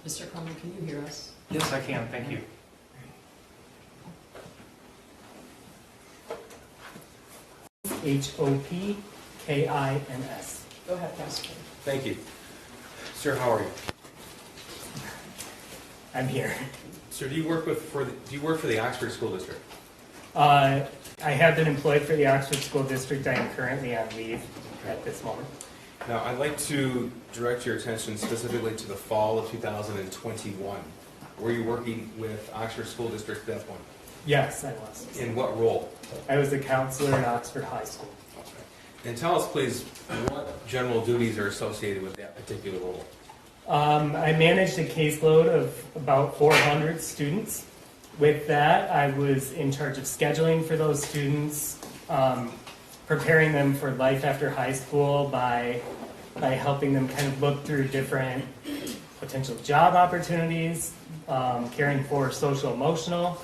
Mr. Crumbley, can you hear us? Yes, I can. Thank you. Hopkins. Go ahead, Counselor. Thank you. Sir, how are you? I'm here. Sir, do you work for the Oxford School District? I have been employed for the Oxford School District. I am currently on leave at this moment. Now, I'd like to direct your attention specifically to the fall of 2021. Were you working with Oxford School District at that point? Yes, I was. In what role? I was a counselor in Oxford High School. And tell us, please, what general duties are associated with that particular role? I managed a caseload of about 400 students. With that, I was in charge of scheduling for those students, preparing them for life after high school by helping them kind of look through different potential job opportunities, caring for social emotional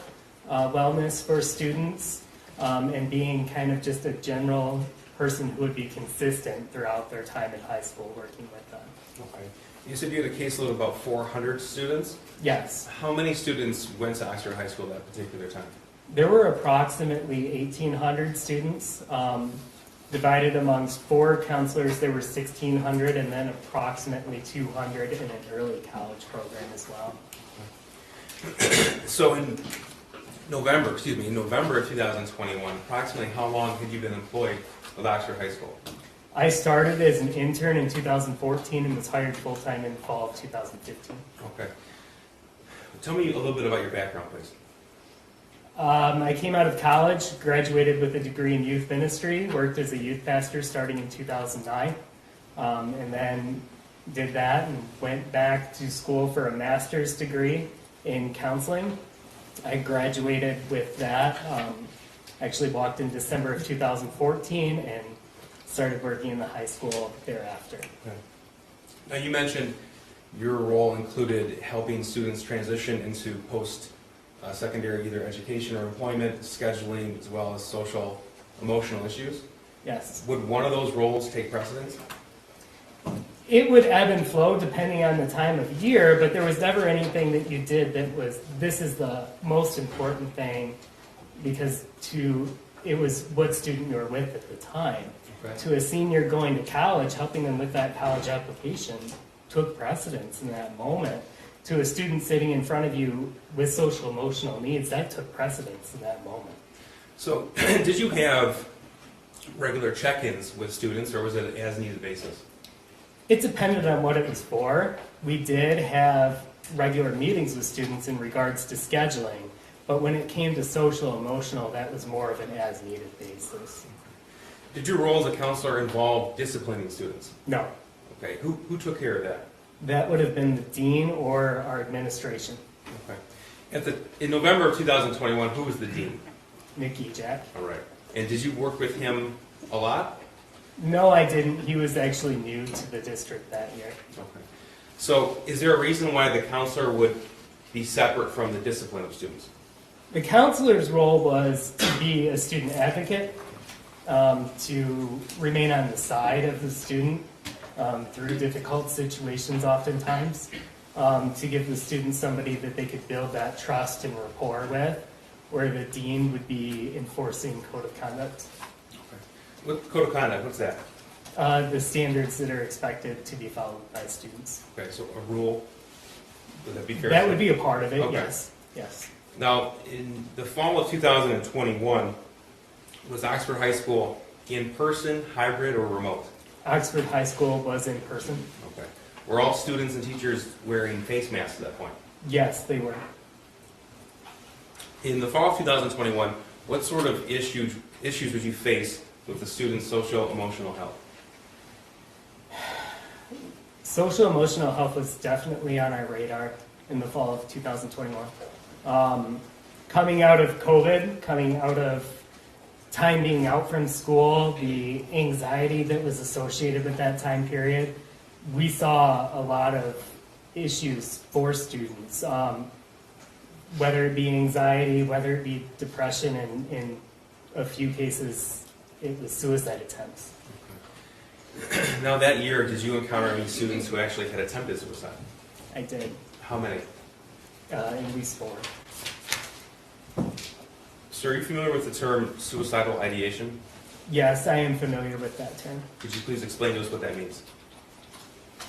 wellness for students, and being kind of just a general person who would be consistent throughout their time in high school working with them. Okay. You said you had a caseload of about 400 students? Yes. How many students went to Oxford High School at that particular time? There were approximately 1,800 students. Divided amongst 4 counselors, there were 1,600, and then approximately 200 in an early college program as well. So in November of 2021, approximately how long had you been employed with Oxford High School? I started as an intern in 2014 and was hired full-time in the fall of 2015. Okay. Tell me a little bit about your background, please. I came out of college, graduated with a degree in youth ministry, worked as a youth pastor starting in 2009, and then did that and went back to school for a master's degree in counseling. I graduated with that, actually walked in December of 2014 and started working in the high school thereafter. Okay. Now you mentioned your role included helping students transition into post-secondary either education or employment, scheduling, as well as social, emotional issues. Yes. Would one of those roles take precedence? It would ebb and flow depending on the time of year, but there was never anything that you did that was, this is the most important thing, because it was what student you were with at the time. Okay. To a senior going to college, helping them with that college application took precedence in that moment. To a student sitting in front of you with social emotional needs, that took precedence in that moment. So did you have regular check-ins with students, or was it an as-needed basis? It depended on what it was for. We did have regular meetings with students in regards to scheduling, but when it came to social emotional, that was more of an as-needed basis. Did your role as a counselor involve disciplining students? No, Okay. Who took care of that? that would have been the dean or our administration. Okay. In November of 2021, who was the dean? Nikki Jack. All right. And did you work with him a lot? No, I didn't. He was actually new to the district that year. Okay. So is there a reason why the counselor would be separate from the discipline of students? The counselor's role was to be a student advocate, to remain on the side of the student through difficult situations oftentimes, to give the student somebody that they could build that trust and rapport with, where the dean would be enforcing code of conduct. Okay. What code of conduct? What's that? The standards that are expected to be followed by students. Okay, so a rule. Would that be fair? That would be a part of it, Okay. yes. Yes. Now, in the fall of 2021, was Oxford High School in person, hybrid, or remote? Oxford High School was in person. Okay. Were all students and teachers wearing face masks at that point? Yes, they were. In the fall of 2021, what sort of issues would you face with the students' social emotional health? Social emotional health was definitely on our radar in the fall of 2021. Coming out of COVID, coming out of time being out from school, the anxiety that was associated with that time period, we saw a lot of issues for students, whether it be anxiety, whether it be depression, and in a few cases, it was suicide attempts. Now that year, did you encounter any students who actually had attempted suicide? I did. How many? At least 4. Sir, are you familiar with the term suicidal ideation? Yes, I am familiar with that term. Could you please explain to us what that means?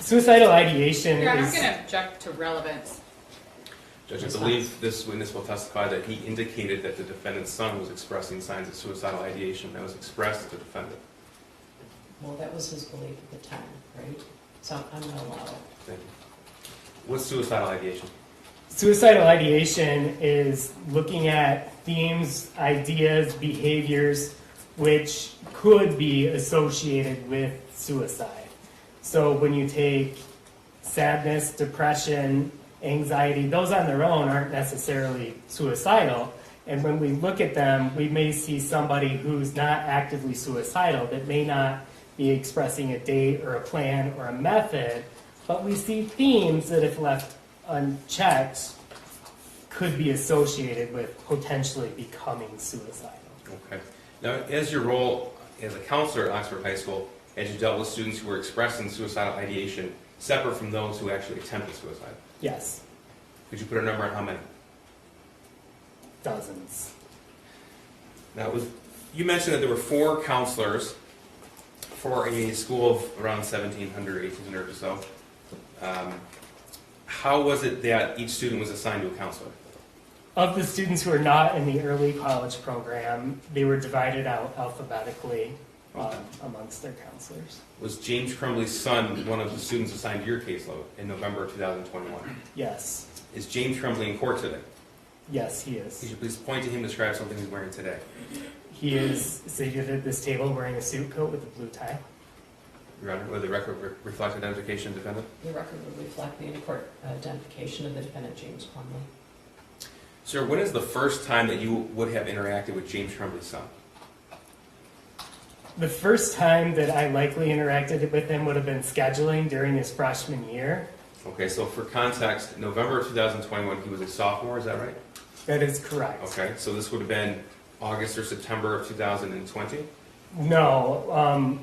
Suicidal ideation Your Honor, I'm is... going to object to relevance. Judge, I believe this witness will testify that he indicated that the defendant's son was expressing signs of suicidal ideation that was expressed to the defendant. Well, that was his belief at the time, right? So I'm going to allow it. Thank you. What's suicidal ideation? Suicidal ideation is looking at themes, ideas, behaviors which could be associated with suicide. So when you take sadness, depression, anxiety, those on their own aren't necessarily suicidal. And when we look at them, we may see somebody who's not actively suicidal, that may not be expressing a date or a plan or a method, but we see themes that, if left unchecked, could be associated with potentially becoming suicidal. Okay. Now, as your role as a counselor at Oxford High School, as you dealt with students who were expressing suicidal ideation, separate from those who actually attempted suicide, Yes, could you put a number on how many? dozens. Now, you mentioned that there were 4 counselors for a school of around 1,700, 1,800 or so. How was it that each student was assigned to a counselor? Of the students who are not in the early college program, they were divided out alphabetically amongst their counselors. Was James Crumbley's son one of the students assigned to your caseload in November of 2021? Yes, Is James Crumbley in court today? yes, he Could is. you please point to him and describe something he's wearing today? He is seated at this table wearing a suit coat with a blue tie. Your Honor, will the record reflect identification of defendant? The record would reflect the in-court identification of the defendant, James Crumbley. Sir, when is the first time that you would have interacted with James Crumbley's son? The first time that I likely interacted with him would have been scheduling during his freshman year. Okay, so for context, November of 2021, he was a sophomore, is that right? That is correct. Okay, so this would have been August or September of 2020? No,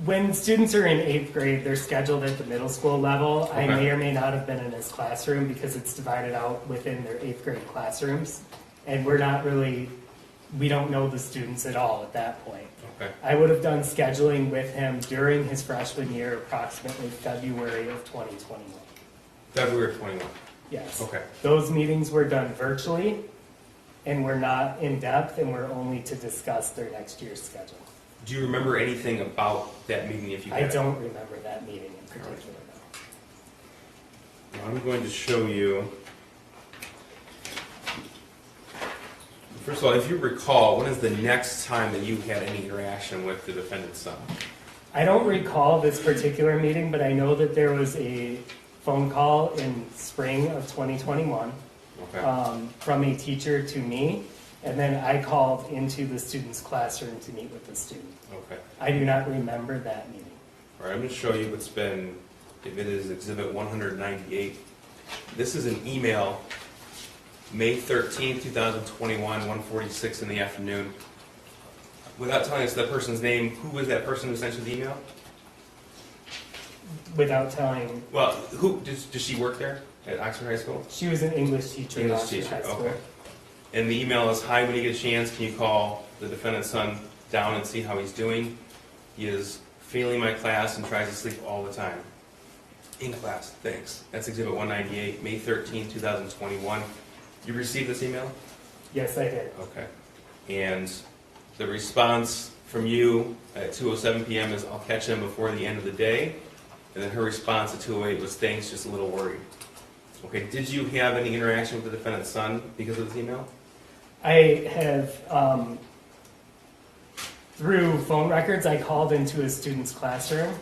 when students are in 8th grade, they're scheduled at the middle school level. I Okay. may or may not have been in his classroom because it's divided out within their 8th grade classrooms. And we don't know the students at all at that point. Okay, I would have done scheduling with him during his freshman year, approximately February of 2021. February of 21. Yes. Okay, Those meetings were done virtually and were not in depth and were only to discuss their next year's schedule. do you remember anything about that meeting if you I had it? don't remember that meeting in particular, no. Now, I'm going to show you. First of all, if you recall, when is the next time that you had any interaction with the defendant's son? I don't recall this particular meeting, but I know that there was a phone call in spring of 2021 Okay. from a teacher to me, and then I called into the student's classroom to meet with the student. Okay. I do not remember that meeting. All right, I'm going to show you what's been, if it is Exhibit 198. This is an email, May 13, 2021, 1:46 in the afternoon. Without telling us that person's name, who was that person who sent you the email? Without telling, Well, who does she work there at Oxford High School? she was an English teacher at English Oxford teacher, High School. okay. And the email is, "Hi, when you get a chance, can you call the defendant's son down and see how he's doing? He is failing my class and tries to sleep all the time. In class, thanks." That's Exhibit 198, May 13, 2021. You received this email? Yes, I did. Okay. And the response from you at 2:07 p.m. is, "I'll catch him before the end of the day." And then her response at 2:08 was, "Thanks, just a little worried." Okay, did you have any interaction with the defendant's son because of this email? I have, through phone records, I called into a student's classroom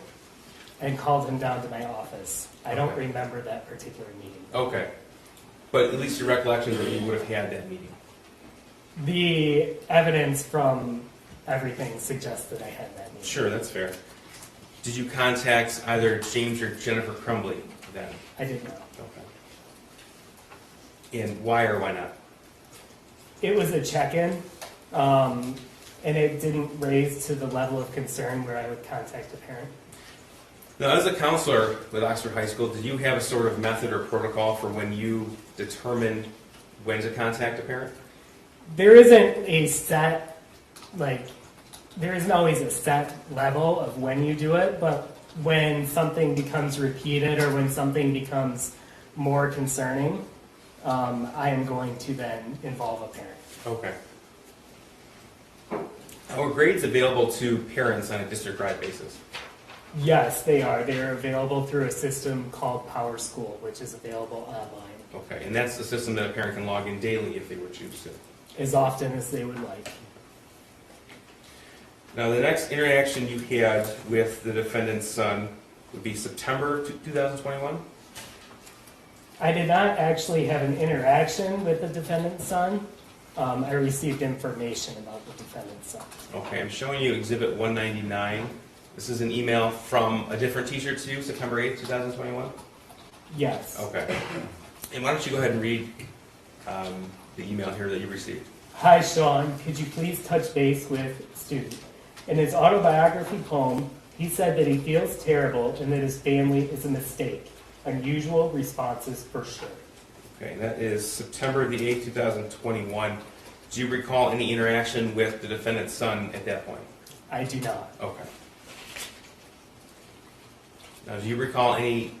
and called him down to my office. I don't Okay. remember that particular meeting. Okay. But at least your recollection is that you would have had that meeting. The evidence from everything suggests that I had that meeting. Sure, that's fair. Did you contact either James or Jennifer Crumbley then? I did not. Okay. And why or why not? It was a check-in, and it didn't raise to the level of concern where I would contact a parent. Now, as a counselor with Oxford High School, did you have a sort of method or protocol for when you determined when to contact a parent? There isn't a set, there isn't always a set level of when you do it, but when something becomes repeated or when something becomes more concerning, I am going to then involve a parent. Okay. Are grades available to parents on a district-wide basis? Yes, they are. They are available through a system called Power School, which is available online Okay, and that's the system that a parent can log in daily if they would choose to. as often as they would like. Now, the next interaction you had with the defendant's son would be September 2021? I did not actually have an interaction with the defendant's son. I received information about the defendant's son. Okay, I'm showing you Exhibit 199. This is an email from a different teacher to you, September 8th, 2021? Yes. Okay. And why don't you go ahead and read the email here that you received? Hi, Sean. Could you please touch base with student? In his autobiography poem, he said that he feels terrible and that his family is a mistake. Unusual responses for sure. Okay, that is September the 8th, 2021. Do you recall any interaction with the defendant's son at that point? I do not. Okay. Now, do you recall any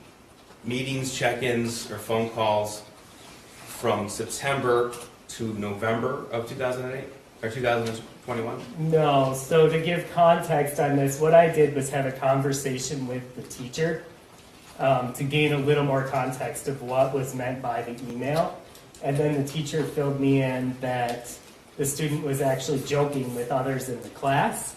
meetings, check-ins, or phone calls from September to November of 2008 or 2021? No. So to give context on this, what I did was have a conversation with the teacher to gain a little more context of what was meant by the email. And then the teacher filled me in that the student was actually joking with others in the class,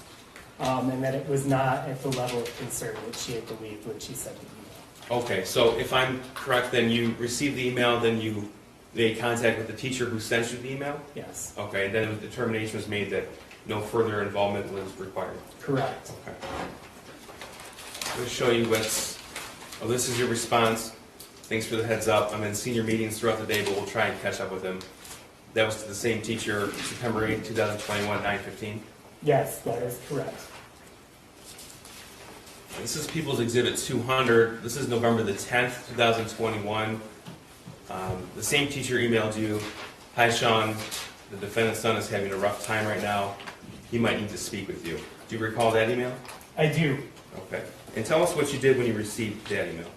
and that it was not at the level of concern that she had believed when she sent the email. Okay, so if I'm correct, then you received the email, then you made contact with the teacher who sent you the email? Yes. Okay, and then a determination was made that no further involvement was required? Correct. Okay. I'm going to show you what's... Oh, this is your response. Thanks for the heads up. I'm in senior meetings throughout the day, but we'll try and catch up with him. That was to the same teacher, September 8th, 2021, 9:15. Yes, that is correct. This is People's Exhibit 200. This is November the 10th, 2021. The same teacher emailed you, "Hi, Sean. The defendant's son is having a rough time right now. He might need to speak with you." Do you recall that email? I do. Okay. And tell us what you did when you received that email.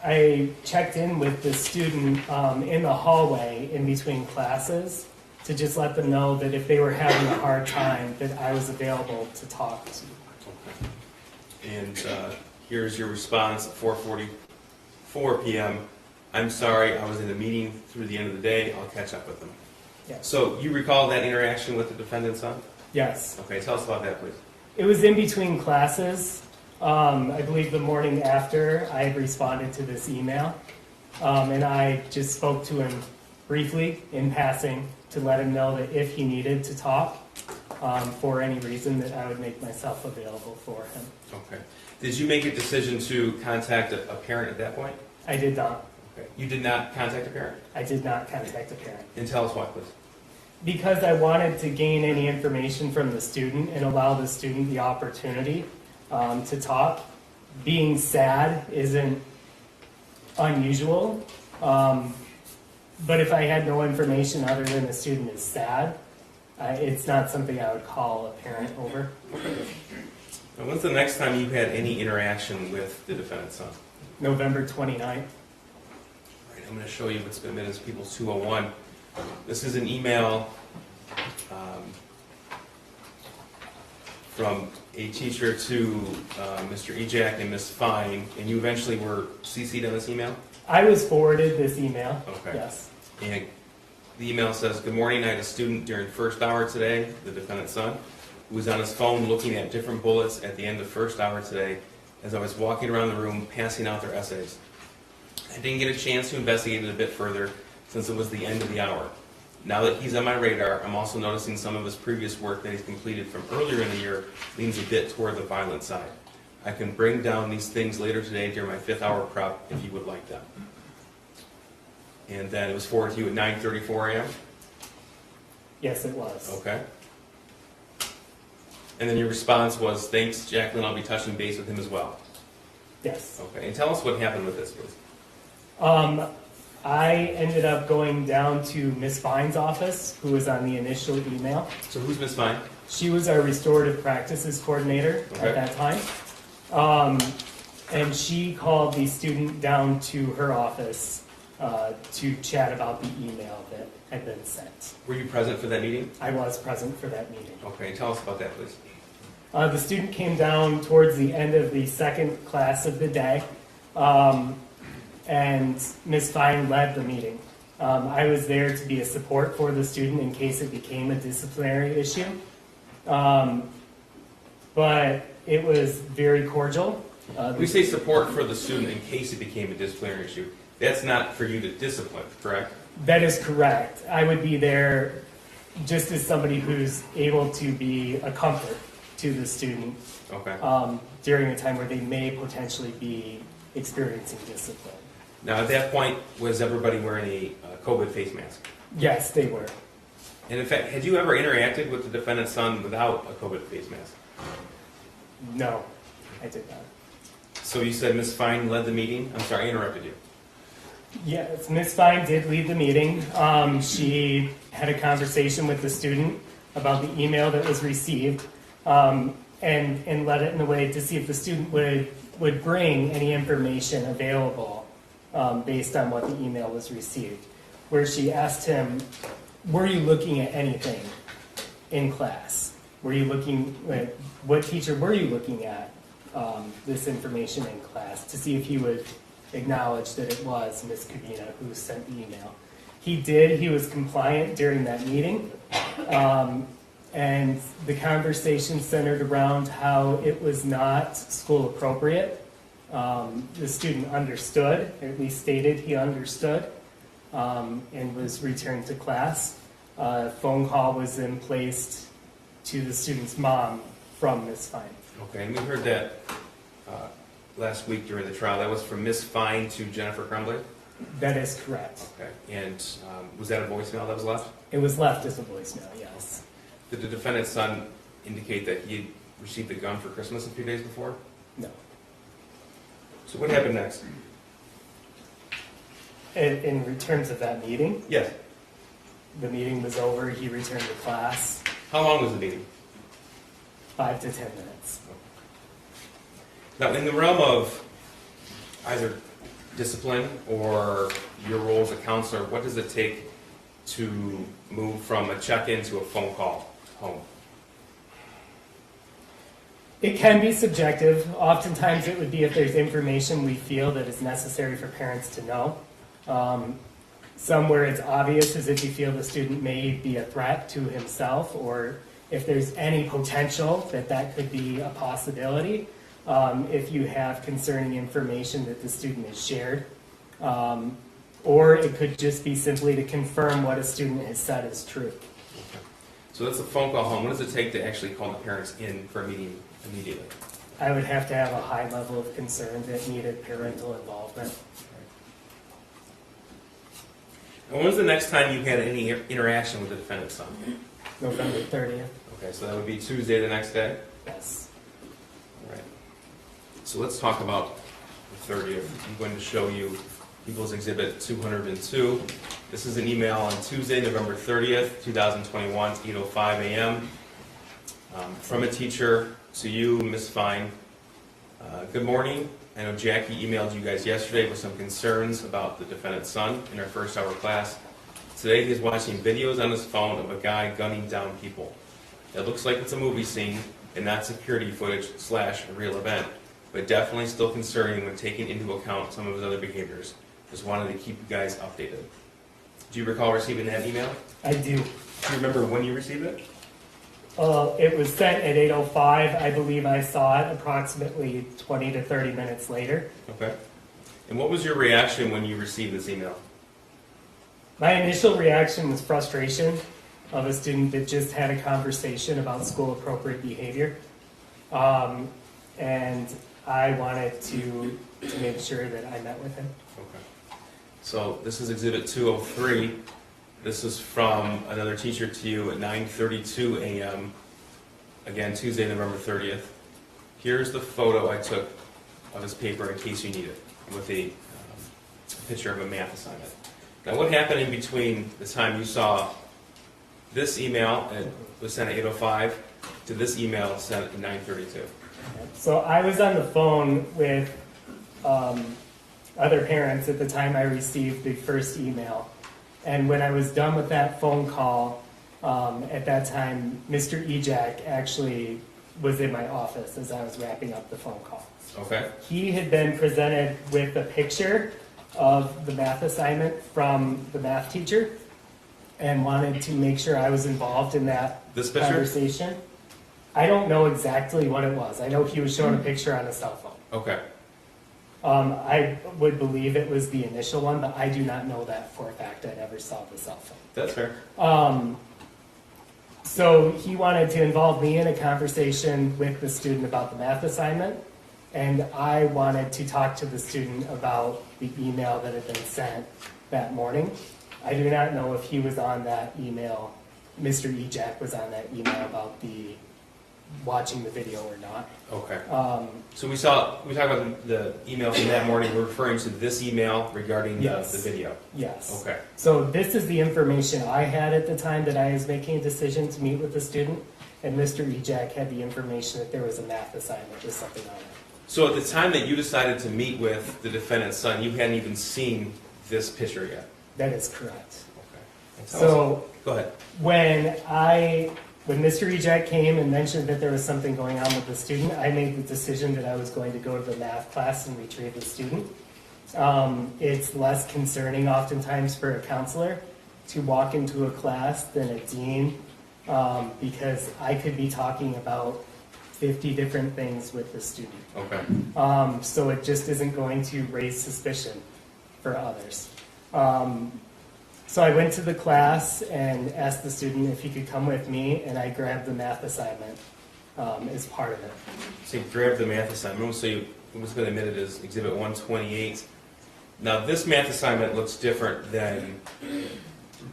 I checked in with the student in the hallway in between classes to just let them know that if they were having a hard time, that I was available to talk to. Okay. And here's your response at 4:44 p.m. "I'm sorry, I was in a meeting through the end of the day. I'll catch up with them." Yes. So you recall that interaction with the defendant's son? Yes. Okay, tell us about that, please. It was in between classes. I believe the morning after I had responded to this email. And I just spoke to him briefly in passing to let him know that if he needed to talk for any reason, that I would make myself available for him. Okay. Did you make a decision to contact a parent at that point? I did not. Okay. You did not contact a parent? I did not contact a parent. And tell us why, please. Because I wanted to gain any information from the student and allow the student the opportunity to talk. Being sad isn't unusual, but if I had no information other than the student is sad, it's not something I would call a parent over. Now, when's the next time you had any interaction with the defendant's son? November 29th. Right, I'm going to show you what's been admitted as People's 201. This is an email from a teacher to Mr. Ejak and Ms. Fine, and you eventually were CC'd on this email? I was forwarded this email. Okay. Yes. And the email says, "Good morning, I had a student during first hour today," the defendant's son, "who was on his phone looking at different bullets at the end of first hour today as I was walking around the room passing out their essays. I didn't get a chance to investigate it a bit further since it was the end of the hour. Now that he's on my radar, I'm also noticing some of his previous work that he's completed from earlier in the year leans a bit toward the violent side. I can bring down these things later today during my 5th hour prep if you would like them." And then it was forwarded to you at 9:34 a.m.? Yes, it was. Okay. And then your response was, thanks, Jacqueline, I'll be touching base with him as well. Yes. Okay, and tell us what happened with this, please. I ended up going down to Miss Fine's office, who was on the initial email. So who's Miss Fine? She was our restorative practices coordinator Okay. at that time. And she called the student down to her office to chat about the email that had been sent. Were you present for that meeting? I was present for that meeting. Okay, tell us about that, please. The student came down towards the end of the second class of the day, and Ms. Fine led the meeting. I was there to be a support for the student in case it became a disciplinary issue. But it was very cordial. We say support for the student in case it became a disciplinary issue. That's not for you to discipline, correct? That is correct. I would be there just as somebody who's able to be a comfort to the student Okay. during a time where they may potentially be experiencing discipline. Now, at that point, was everybody wearing a COVID face mask? Yes, they were. And in fact, had you ever interacted with the defendant's son without a COVID face mask? No, I did not. So you said Ms. Fine led the meeting? I'm sorry, I interrupted you. Yes, Ms. Fine did lead the meeting. She had a conversation with the student about the email that was received, and led it in a way to see if the student would bring any information available based on what the email was received. Where she asked him, were you looking at anything in class? Were you looking at, what teacher were you looking at this information in class, to see if he would acknowledge that it was Ms. Kabina who sent the email. He did. He was compliant during that meeting. And the conversation centered around how it was not school appropriate. The student understood, or at least stated he understood, and was returned to class. A phone call was then placed to the student's mom from Ms. Fine. Okay, and we heard that last week during the trial. That was from Ms. Fine to Jennifer Crumbley? That is correct. Okay, and was that a voicemail that was left? It was left as a voicemail, yes. Did the defendant's son indicate that he had received the gun for Christmas a few days before? No. So what happened next? In terms of that meeting, Yes. the meeting was over, he returned to class, How long was the meeting? 5 to 10 minutes. Now, in the realm of either discipline or your role as a counselor, what does it take to move from a check-in to a phone call home? It can be subjective. Oftentimes it would be if there's information we feel that is necessary for parents to know. Some where it's obvious is if you feel the student may be a threat to himself, or if there's any potential that that could be a possibility. If you have concerning information that the student has shared. Or it could just be simply to confirm what a student has said is true. Okay. So that's a phone call home. What does it take to actually call the parents in for a meeting immediately? I would have to have a high level of concern that needed parental involvement. And when was the next time you had any interaction with the defendant's son? November 30th, Okay, so that would be Tuesday the next day? yes. All right. So let's talk about the 30th. I'm going to show you People's Exhibit 202. This is an email on Tuesday, November 30th, 2021, 8:05 a.m. From a teacher to you, Ms. Fine. Good morning. I know Jackie emailed you guys yesterday with some concerns about the defendant's son in our first hour class. Today he's watching videos on his phone of a guy gunning down people. It looks like it's a movie scene and not security footage / a real event, but definitely still concerning when taking into account some of his other behaviors. Just wanted to keep you guys updated. Do you recall receiving that email? I do. Do you remember when you received it? It was sent at 8:05. I believe I saw it approximately 20 to 30 minutes later. Okay. And what was your reaction when you received this email? My initial reaction was frustration of a student that just had a conversation about school appropriate behavior. And I wanted to make sure that I met with him. Okay. So this is Exhibit 203. This is from another teacher to you at 9:32 a.m. again, Tuesday, November 30th. Here's the photo I took of his paper in case you need it, with a picture of a math assignment. Now, what happened in between the time you saw this email, and it was sent at 8:05, to this email sent at 9:32? So I was on the phone with other parents at the time I received the first email. And when I was done with that phone call, at that time, Mr. Ejak actually was in my office as I was wrapping up the phone call. Okay. He had been presented with a picture of the math assignment from the math teacher and wanted to make sure I was involved in that This picture? conversation. I don't know exactly what it was. I know he was showing a picture on a cell phone. Okay. I would believe it was the initial one, but I do not know that for a fact. I never saw the cell phone. That's fair. So he wanted to involve me in a conversation with the student about the math assignment, and I wanted to talk to the student about the email that had been sent that morning. I do not know if he was on that email, Mr. Ejak was on that email about the watching the video or not. Okay. So we talked about the email from that morning. We're referring to this email regarding Yes. the video. Yes. Okay. So this is the information I had at the time that I was making a decision to meet with the student, and Mr. Ejak had the information that there was a math assignment with something on it. So at the time that you decided to meet with the defendant's son, you hadn't even seen this picture yet? That is correct. Okay. So Go ahead. when Mr. Ejak came and mentioned that there was something going on with the student, I made the decision that I was going to go to the math class and retrieve the student. It's less concerning oftentimes for a counselor to walk into a class than a dean, because I could be talking about 50 different things with the student. Okay. So it just isn't going to raise suspicion for others. So I went to the class and asked the student if he could come with me, and I grabbed the math assignment as part of it. So you grabbed the math assignment. So what's been admitted is Exhibit 128. Now this math assignment looks different than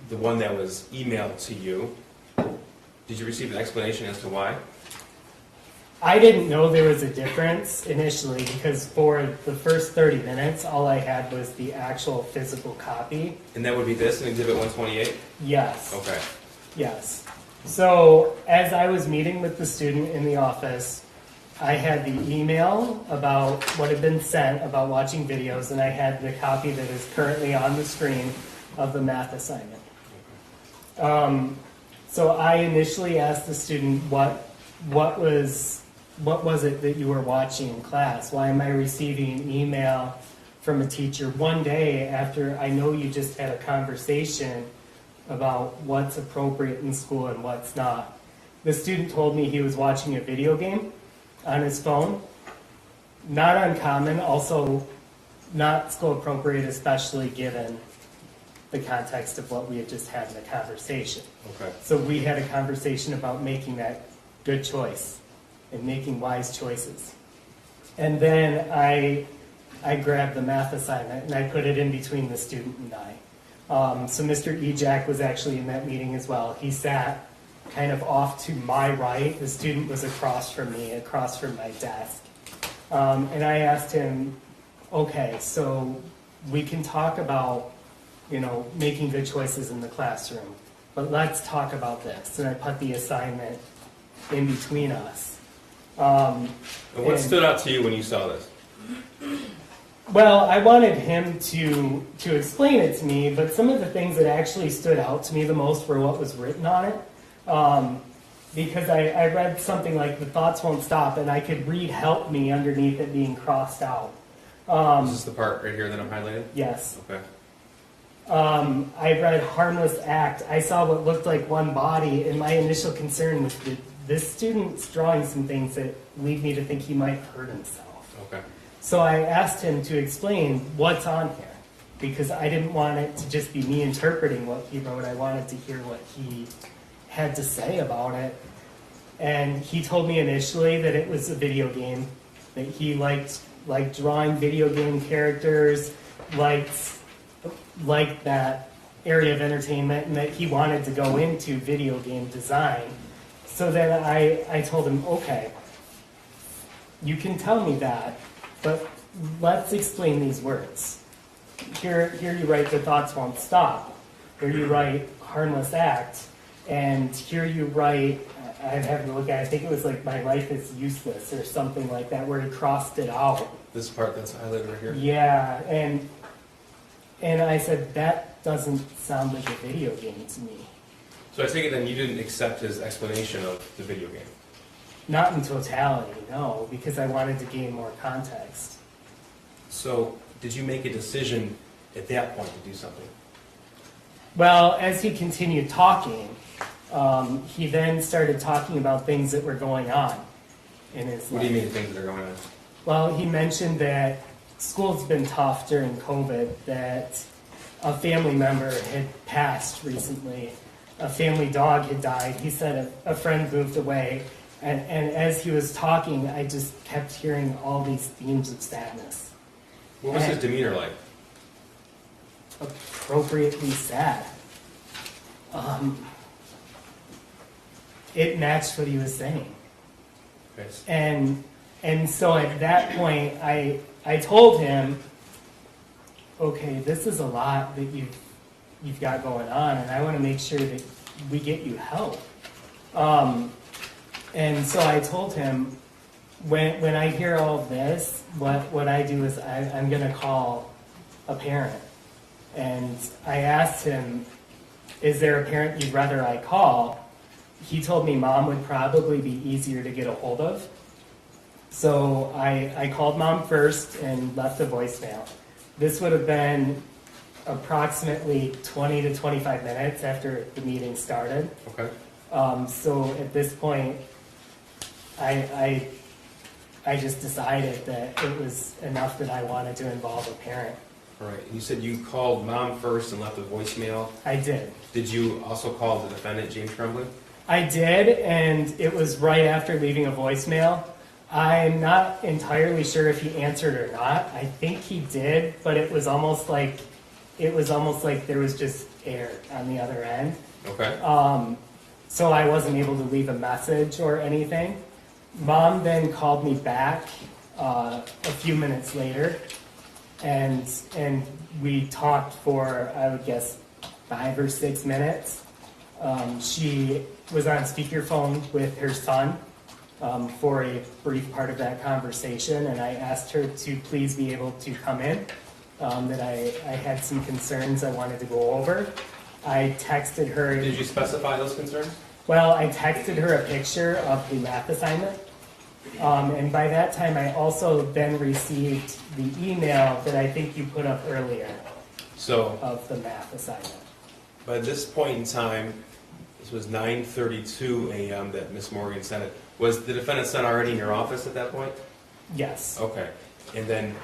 the one that was emailed to you. Did you receive an explanation as to why? I didn't know there was a difference initially because for the first 30 minutes, all I had was the actual physical copy. And that would be this in Exhibit 128? Yes. Okay. Yes. So as I was meeting with the student in the office, I had the email about what had been sent about watching videos, and I had the copy that is currently on the screen of the math assignment. So I initially asked the student, what was it that you were watching in class? Why am I receiving an email from a teacher one day after I know you just had a conversation about what's appropriate in school and what's not? The student told me he was watching a video game on his phone. Not uncommon, also not school appropriate, especially given the context of what we had just had in the conversation. Okay. So we had a conversation about making that good choice and making wise choices. And then I grabbed the math assignment and I put it in between the student and I. So Mr. Ejak was actually in that meeting as well. He sat kind of off to my right. The student was across from me, across from my desk. And I asked him, okay, so we can talk about, making good choices in the classroom, but let's talk about this. And I put the assignment in between us. And what stood out to you when you saw this? Well, I wanted him to explain it to me, but some of the things that actually stood out to me the most were what was written on it. Because I read something like, the thoughts won't stop, and I could read help me underneath it being crossed out. Is this the part right here that I'm highlighting? Yes. Okay. I read harmless act. I saw what looked like one body, and my initial concern was that this student's drawing some things that lead me to think he might hurt himself. Okay. So I asked him to explain what's on here, because I didn't want it to just be me interpreting what he wrote. I wanted to hear what he had to say about it. And he told me initially that it was a video game, that he liked drawing video game characters, liked that area of entertainment, and that he wanted to go into video game design. So then I told him, okay, you can tell me that, but let's explain these words. Here you write the thoughts won't stop. Here you write harmless act. And here you write, I'd have to look at it, I think it was like my life is useless or something like that, where he crossed it out. This part that's highlighted right here? Yeah, and I said, that doesn't sound like a video game to me. So I take it then you didn't accept his explanation of the video game? Not in totality, no, because I wanted to gain more context. So did you make a decision at that point to do something? Well, as he continued talking, he then started talking about things that were going on in his life. What do you mean things that are going on? Well, he mentioned that school's been tough during COVID, that a family member had passed recently, a family dog had died. He said a friend moved away, and as he was talking, I just kept hearing all these themes of sadness. What was his demeanor like? Appropriately sad. It matched what he was saying. Okay. And so at that point, I told him, okay, this is a lot that you've got going on, and I want to make sure that we get you help. And so I told him, when I hear all of this, what I do is I'm going to call a parent. And I asked him, is there a parent you'd rather I call? He told me mom would probably be easier to get a hold of. So I called mom first and left a voicemail. This would have been approximately 20 to 25 minutes after the meeting started. Okay. So at this point, I just decided that it was enough that I wanted to involve a parent. All right. You said you called mom first and left a voicemail. I did. Did you also call the defendant, James Crumbley? I did, and it was right after leaving a voicemail. I'm not entirely sure if he answered or not. I think he did, but it was almost like there was just air on the other end. Okay. So I wasn't able to leave a message or anything. Mom then called me back a few minutes later, and we talked for, I would guess, 5 or 6 minutes. She was on speakerphone with her son for a brief part of that conversation, and I asked her to please be able to come in, that I had some concerns I wanted to go over. I texted her. Did you specify those concerns? Well, I texted her a picture of the math assignment, and by that time I also then received the email that I think you put up earlier So of the math assignment. by this point in time, this was 9:32 a.m. that Miss Morgan sent it. Was the defendant's son already in your office at that point? Yes. Okay. And then,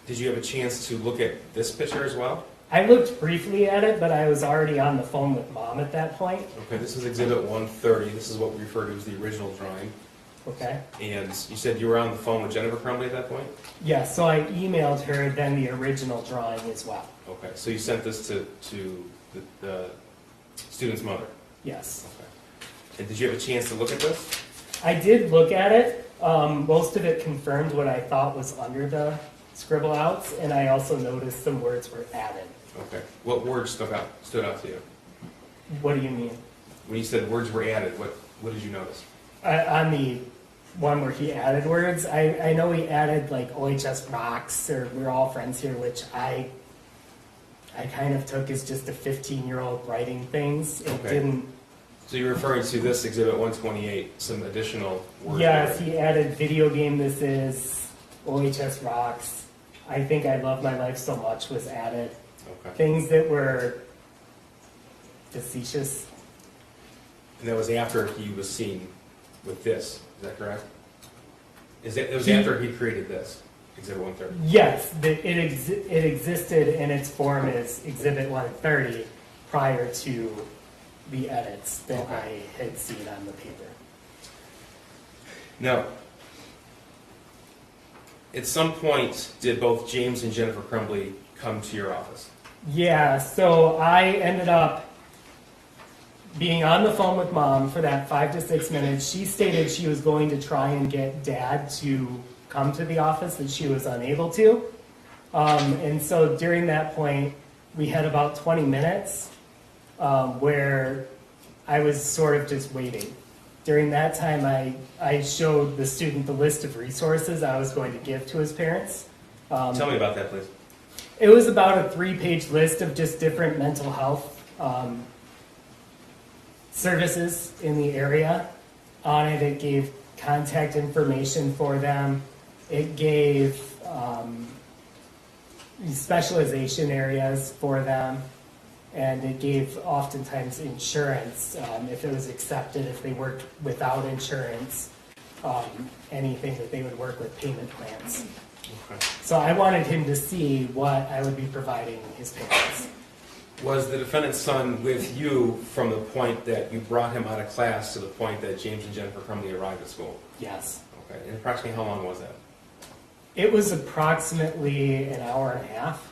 did you have a chance to look at this picture as well? I looked briefly at it, but I was already on the phone with mom at that point. Okay, this is Exhibit 130. This is what we refer to as the original drawing. Okay. And you said you were on the phone with Jennifer Crumbley at that point? Yeah, so I emailed her then the original drawing as well. Okay, so you sent this to the student's mother? Yes. Okay. And did you have a chance to look at this? I did look at it. Most of it confirmed what I thought was under the scribble outs, and I also noticed some words were added. Okay. What words stood out to you? What do you mean? When you said words were added, what did you notice? On the one where he added words, I know he added like OHS rocks, or we're all friends here, which I kind of took as just a 15-year-old writing things. It Okay. didn't. So you're referring to this Exhibit 128, some additional words? Yes, there. he added video game this is, OHS rocks. I think I Love My Life So Much was added. Okay. Things that were facetious. And that was after he was seen with this, is that correct? It was after he created this, Exhibit 130? Yes, it existed in its form as Exhibit 130 prior to the edits that I had seen on the paper. Now, at some point, did both James and Jennifer Crumbley come to your office? Yeah, so I ended up being on the phone with mom for that 5 to 6 minutes, she stated she was going to try and get dad to come to the office, that she was unable to. And so during that point, we had about 20 minutes where I was sort of just waiting. During that time, I showed the student the list of resources I was going to give to his parents. Tell me about that, please. It was about a 3-page list of just different mental health services in the area. On it, it gave contact information for them. It gave specialization areas for them. And it gave oftentimes insurance, if it was accepted, if they worked without insurance, anything that they would work with payment plans. Okay. So I wanted him to see what I would be providing his parents. Was the defendant's son with you from the point that you brought him out of class to the point that James and Jennifer Crumbley arrived at school? Yes. Okay. And approximately how long was that? It was approximately an hour and a half.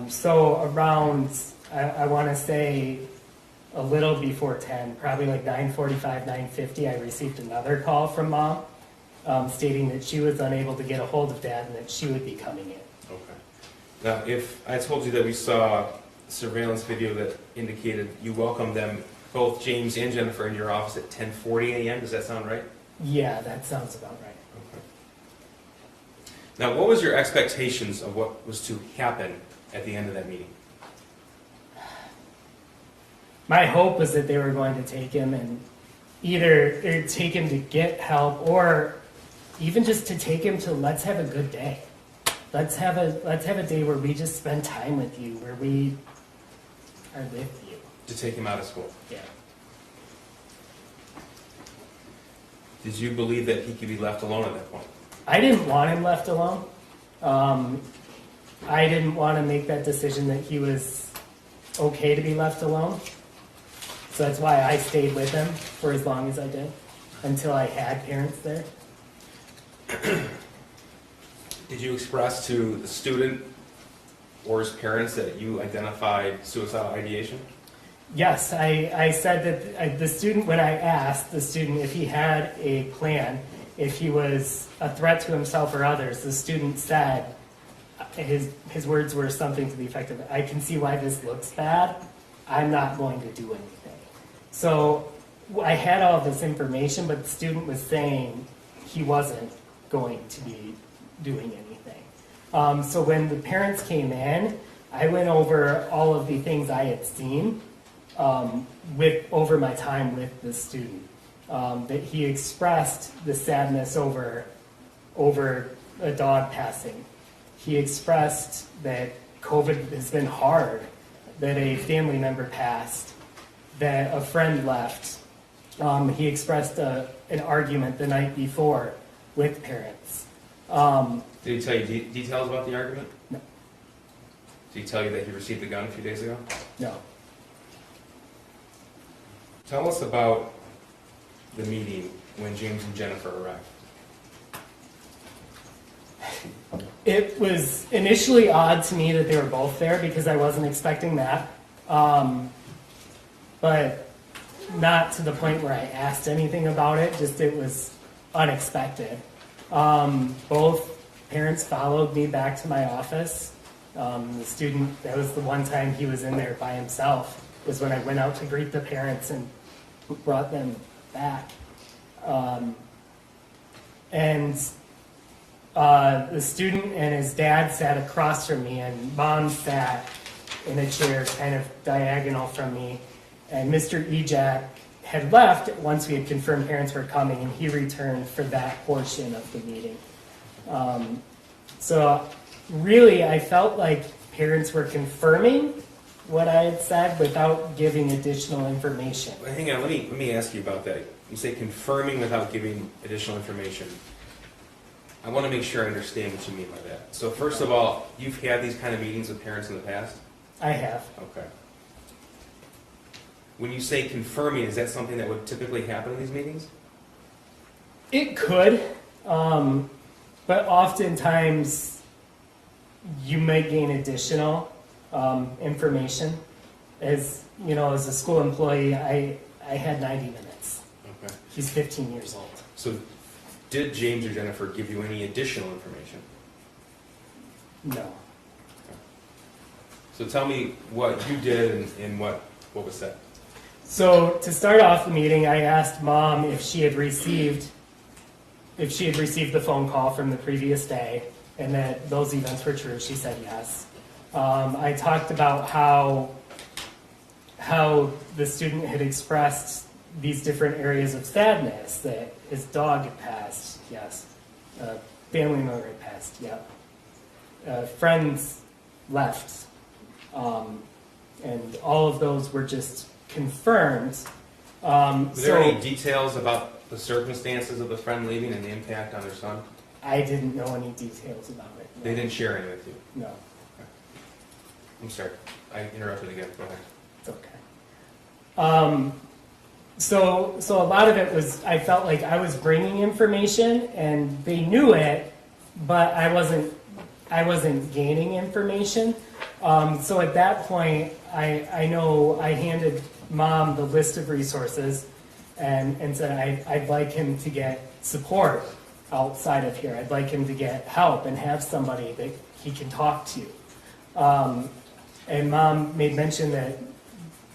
So around, I want to say a little before 10, probably like 9:45, 9:50, I received another call from mom stating that she was unable to get a hold of dad and that she would be coming in. Okay. Now, if I told you that we saw surveillance video that indicated you welcomed them, both James and Jennifer, in your office at 10:40 a.m., does that sound right? Yeah, that sounds about right. Okay. Now, what was your expectations of what was to happen at the end of that meeting? My hope was that they were going to take him and either take him to get help or even just to take him to let's have a good day. Let's have a day where we just spend time with you, where we are with you. To take him out of school? Yeah. Did you believe that he could be left alone at that point? I didn't want him left alone. I didn't want to make that decision that he was okay to be left alone. So that's why I stayed with him for as long as I did, until I had parents there. Did you express to the student or his parents that you identified suicidal ideation? Yes, I said that the student, when I asked the student if he had a plan, if he was a threat to himself or others, the student said, his words were something to the effect of, I can see why this looks bad, I'm not going to do anything. So I had all this information, but the student was saying he wasn't going to be doing anything. So when the parents came in, I went over all of the things I had seen over my time with the student. That he expressed the sadness over a dog passing. He expressed that COVID has been hard, that a family member passed, that a friend left. He expressed an argument the night before with parents. Did he tell you details about the argument? No. Did he tell you that he received the gun a few days ago? No. Tell us about the meeting when James and Jennifer arrived. It was initially odd to me that they were both there because I wasn't expecting that. But not to the point where I asked anything about it, just it was unexpected. Both parents followed me back to my office. The student, that was the one time he was in there by himself, was when I went out to greet the parents and brought them back. The student and his dad sat across from me, and mom sat in a chair kind of diagonal from me. And Mr. Ejak had left once we had confirmed parents were coming, and he returned for that portion of the meeting. So really, I felt like parents were confirming what I had said without giving additional information. Hang on, let me ask you about that. You say confirming without giving additional information. I want to make sure I understand what you mean by that. So first of all, you've had these kind of meetings with parents in the past? I have. Okay. When you say confirming, is that something that would typically happen in these meetings? It could, but oftentimes you may gain additional information. as you know, as a school employee, I had 90 minutes. Okay. He's 15 years old. So did James or Jennifer give you any additional information? No. So tell me what you did and what was said. So to start off the meeting, I asked Mom if she had received the phone call from the previous day and that those events were true. She said yes. I talked about how the student had expressed these different areas of sadness, that his dog had passed, yes. Family member had passed, yep. Friends left. And all of those were just confirmed. Were there any details about the circumstances of the friend leaving and the impact on their son? I didn't know any details about it. No. They didn't share any with you? No, I'm sorry, I interrupted again, go ahead. it's okay. So a lot of it was, I felt like I was bringing information and they knew it, but I wasn't gaining information. So at that point, I know I handed Mom the list of resources and said I'd like him to get support outside of here. I'd like him to get help and have somebody that he can talk to. And Mom made mention that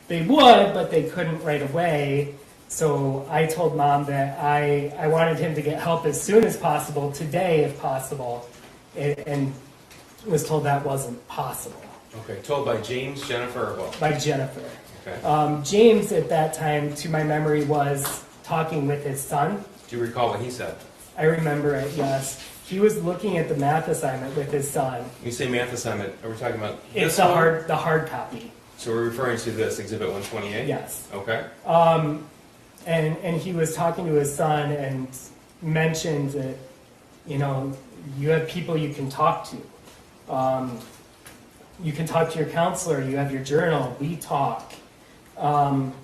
they would, but they couldn't right away. So I told Mom that I wanted him to get help as soon as possible, today if possible, and was told that wasn't possible. Okay, told by James, Jennifer, or what? By Jennifer. Okay. James at that time, to my memory, was talking with his son. Do you recall what he said? I remember it, yes. He was looking at the math assignment with his son. When you say math assignment, are we talking about It's this one? the hard copy. So we're referring to this, Exhibit 128? Yes. Okay. And he was talking to his son and mentioned that, you know, you have people you can talk to. You can talk to your counselor, you have your journal, we talk. And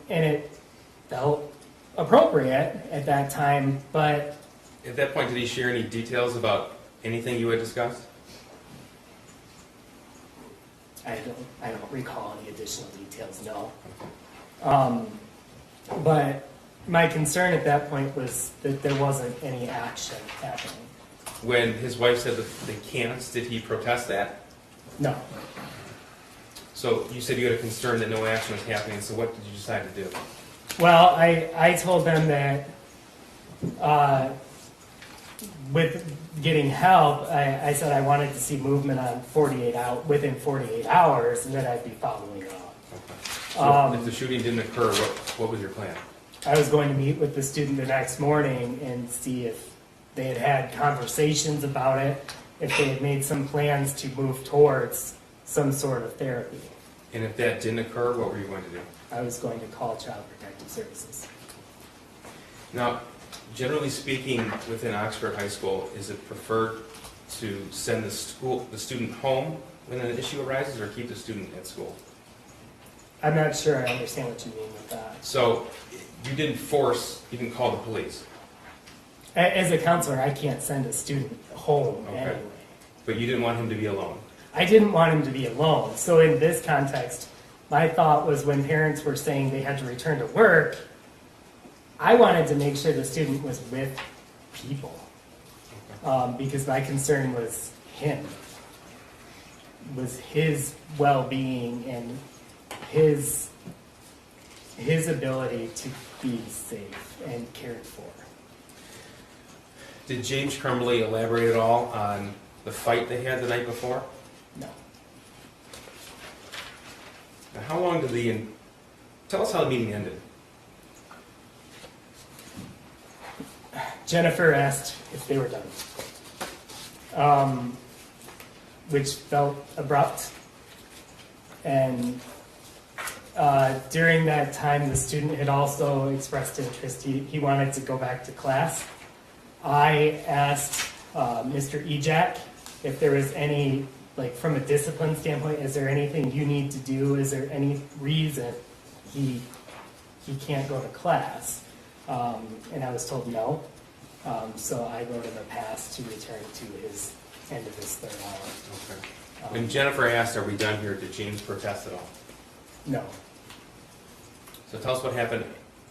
it felt appropriate at that time, but At that point, did he share any details about anything you had discussed? I don't recall any additional details, no. But my concern at that point was that there wasn't any action happening. When his wife said that they can't, did he protest that? No. So you said you had a concern that no action was happening, so what did you decide to do? Well, I told them that with getting help, I said I wanted to see movement on within 48 hours, and that I'd be following up. Okay. So if the shooting didn't occur, what was your plan? I was going to meet with the student the next morning and see if they had had conversations about it, if they had made some plans to move towards some sort of therapy. And if that didn't occur, what were you going to do? I was going to call Child Protective Services. Now, generally speaking, within Oxford High School, is it preferred to send the student home when an issue arises, or keep the student at school? I'm not sure I understand what you mean with that. So you didn't call the police? As a counselor, I can't send a student home Okay. anyway. But you didn't want him to be alone? I didn't want him to be alone. So in this context, my thought was when parents were saying they had to return to work, I wanted to make sure the student was with people. Because my concern was him, was his well-being and his ability to be safe and cared for. Did James Crumbley elaborate at all on the fight they had the night before? No. Now, how long did tell us how the meeting ended. Jennifer asked if they were done, which felt abrupt. And during that time, the student had also expressed interest. He wanted to go back to class. I asked Mr. Ejak if there was any, like from a discipline standpoint, is there anything you need to do? Is there any reason he can't go to class? And I was told no. So I wrote him a pass to return to his end of his third hour. Okay. When Jennifer asked, are we done here, did James protest at all? No. So tell us what happened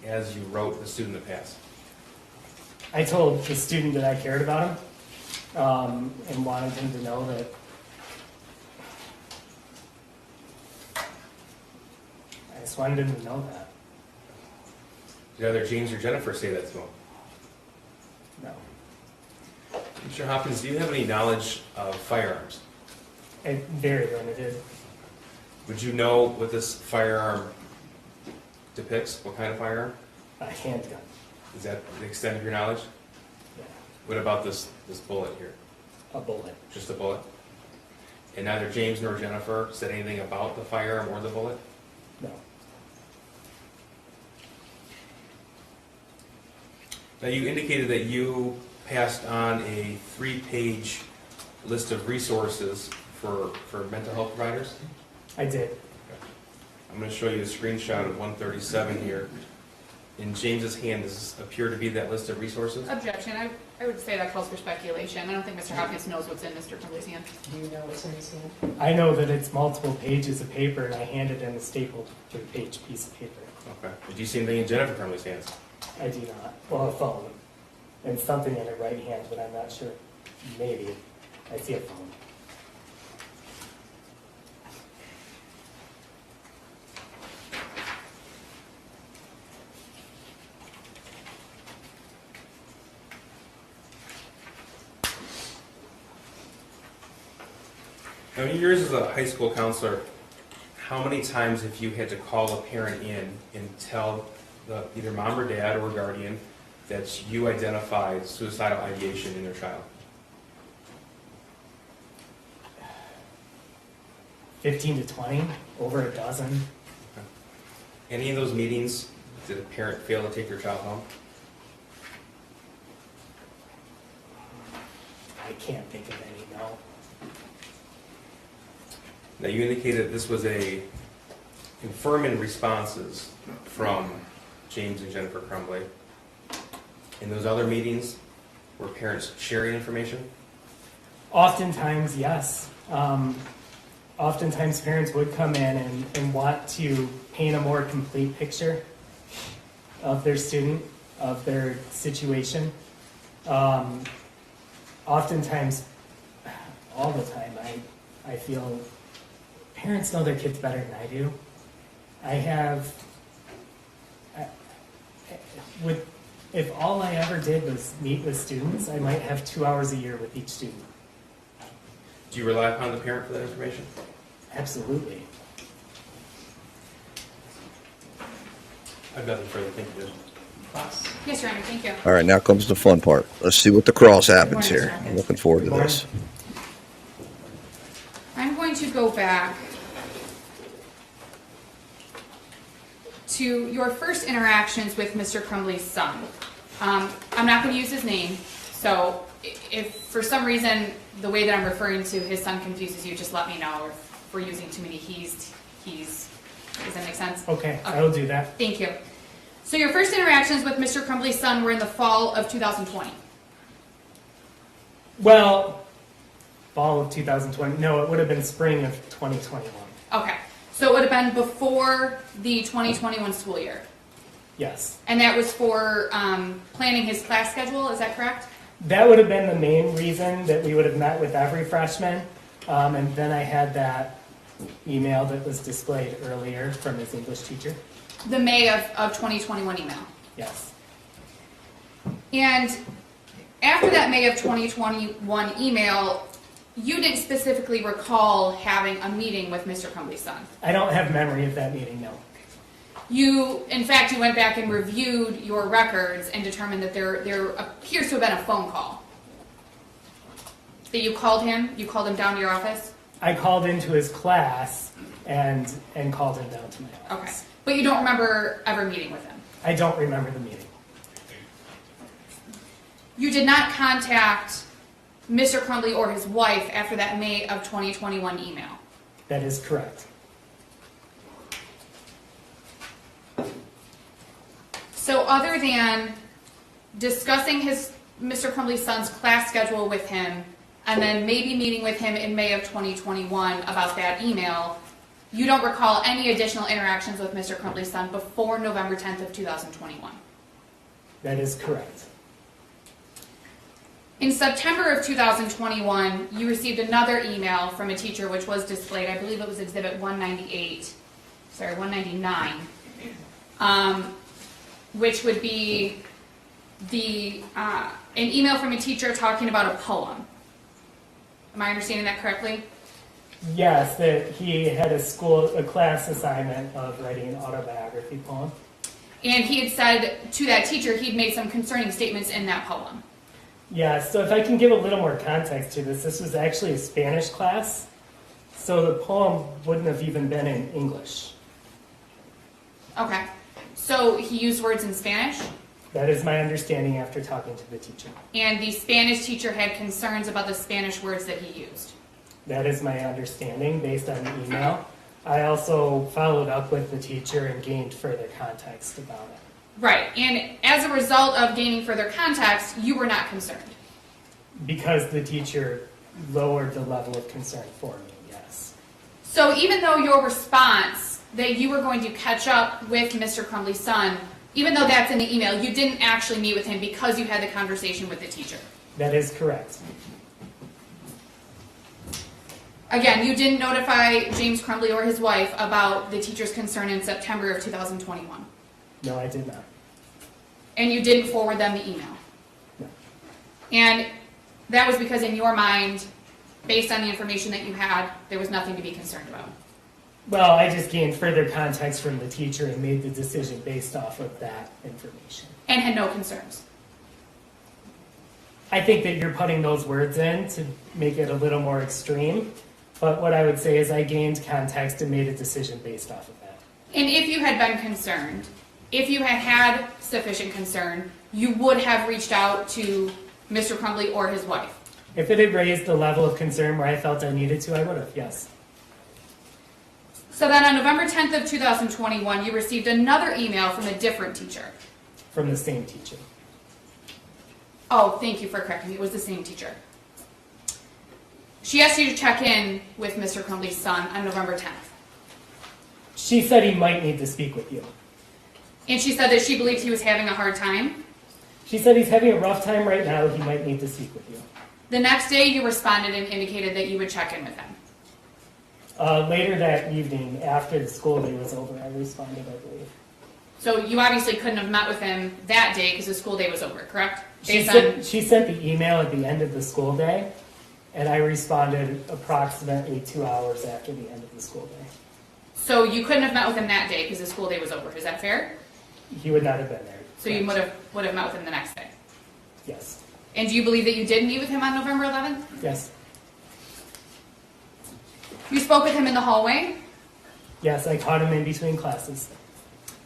as you wrote the student to pass. I told the student that I cared about him and wanted him to know that I just wanted him to know that. Did either James or Jennifer say that to him? No. Mr. Hopkins, do you have any knowledge of firearms? Very limited. Would you know what this firearm depicts? What kind of firearm? A handgun. Is that the extent of your knowledge? Yeah. What about this bullet here? A bullet. Just a bullet? And neither James nor Jennifer said anything about the firearm or the bullet? No. Now, you indicated that you passed on a 3-page list of resources for mental health providers. I did. I'm going to show you a screenshot of 137 here. In James's hand, does this appear to be that list of resources? Objection. I would say that calls for speculation. I don't think Mr. Hopkins knows what's in Mr. Crumbley's hand. Do you know what's in his hand? I know that it's multiple pages of paper, and I handed in a stapled 3-page piece of paper. Okay. Do you see anything in Jennifer Crumbley's hands? I do not. Well, a phone. And something in her right hand, but I'm not sure. Maybe. I see a phone. Now, in yours as a high school counselor, how many times have you had to call a parent in and tell either mom or dad or guardian that you identified suicidal ideation in their child? 15 to 20, over a dozen. Any of those meetings, did a parent fail to take their child home? I can't think of any, no. Now, you indicated this was a confirming responses from James and Jennifer Crumbley. In those other meetings, were parents sharing information? Oftentimes, yes. Oftentimes parents would come in and want to paint a more complete picture of their student, of their situation. Oftentimes, all the time, I feel parents know their kids better than I do. If all I ever did was meet with students, I might have 2 hours a year with each student. Do you rely upon the parent for that information? Absolutely. I have nothing further. Thank you, Judge. Cross. Yes, Your Honor. Thank you. All right, now comes the fun part. Let's see what the cross happens here. I'm looking forward to this. I'm going to go back to your first interactions with Mr. Crumbley's son. I'm not going to use his name, so if for some reason the way that I'm referring to his son confuses you, just let me know. Or if we're using too many he's, does that make sense? Okay, I will do that. Thank you. So your first interactions with Mr. Crumbley's son were in the fall of 2020. Well, fall of 2020. No, it would have been spring of 2021. Okay. So it would have been before the 2021 school year. Yes. And that was for planning his class schedule, is that correct? That would have been the main reason that we would have met with every freshman. And then I had that email that was displayed earlier from his English teacher. The May of 2021 email. Yes. And after that May of 2021 email, you didn't specifically recall having a meeting with Mr. Crumbley's son. I don't have memory of that meeting, no. In fact, you went back and reviewed your records and determined that there appears to have been a phone call. That you called him down to your office? I called into his class and called him down to my office. Okay. But you don't remember ever meeting with him? I don't remember the meeting. You did not contact Mr. Crumbley or his wife after that May of 2021 email? That is correct. So other than discussing Mr. Crumbley's son's class schedule with him, and then maybe meeting with him in May of 2021 about that email. You don't recall any additional interactions with Mr. Crumbley's son before November 10th of 2021. That is correct. In September of 2021, you received another email from a teacher which was displayed, I believe it was exhibit 199, which would be an email from a teacher talking about a poem. Am I understanding that correctly? Yes, that he had a class assignment of writing an autobiography poem. And he had said to that teacher he'd made some concerning statements in that poem. Yeah, so if I can give a little more context to this was actually a Spanish class, so the poem wouldn't have even been in English. Okay. So he used words in Spanish, That is my understanding after talking to the teacher. and the Spanish teacher had concerns about the Spanish words that he used. That is my understanding based on the email. I also followed up with the teacher and gained further context about it. Right, and as a result of gaining further context, you were not concerned. Because the teacher lowered the level of concern for me, yes. So even though your response that you were going to catch up with Mr. Crumbley's son, even though that's in the email, you didn't actually meet with him because you had the conversation with the teacher. That is correct. Again, you didn't notify James Crumbley or his wife about the teacher's concern in September of 2021. No, I did not. And you didn't forward them the email. No. And that was because in your mind, based on the information that you had, there was nothing to be concerned about. Well, I just gained further context from the teacher and made the decision based off of that information. And had no concerns. I think that you're putting those words in to make it a little more extreme, but what I would say is I gained context and made a decision based off of that. And if you had been concerned, if you had had sufficient concern, you would have reached out to Mr. Crumbley or his wife. If it had raised the level of concern where I felt I needed to, I would have, yes. So then on November 10th of 2021, you received another email from a different teacher. From the same teacher. Oh, thank you for correcting me. It was the same teacher. She asked you to check in with Mr. Crumbley's son on November 10th. She said he might need to speak with you. And she said that she believed he was having a hard time. She said he's having a rough time right now, he might need to speak with you. The next day, you responded and indicated that you would check in with him. Later that evening, after the school day was over, I responded, I believe. So you obviously couldn't have met with him that day because the school day was over, correct? She sent the email at the end of the school day, and I responded approximately 2 hours after the end of the school day. So you couldn't have met with him that day because the school day was over. Is that fair? He would not have been there. So you would have met with him the next day. Yes. And do you believe that you did meet with him on November 11th? Yes. You spoke with him in the hallway. Yes, I caught him in between classes.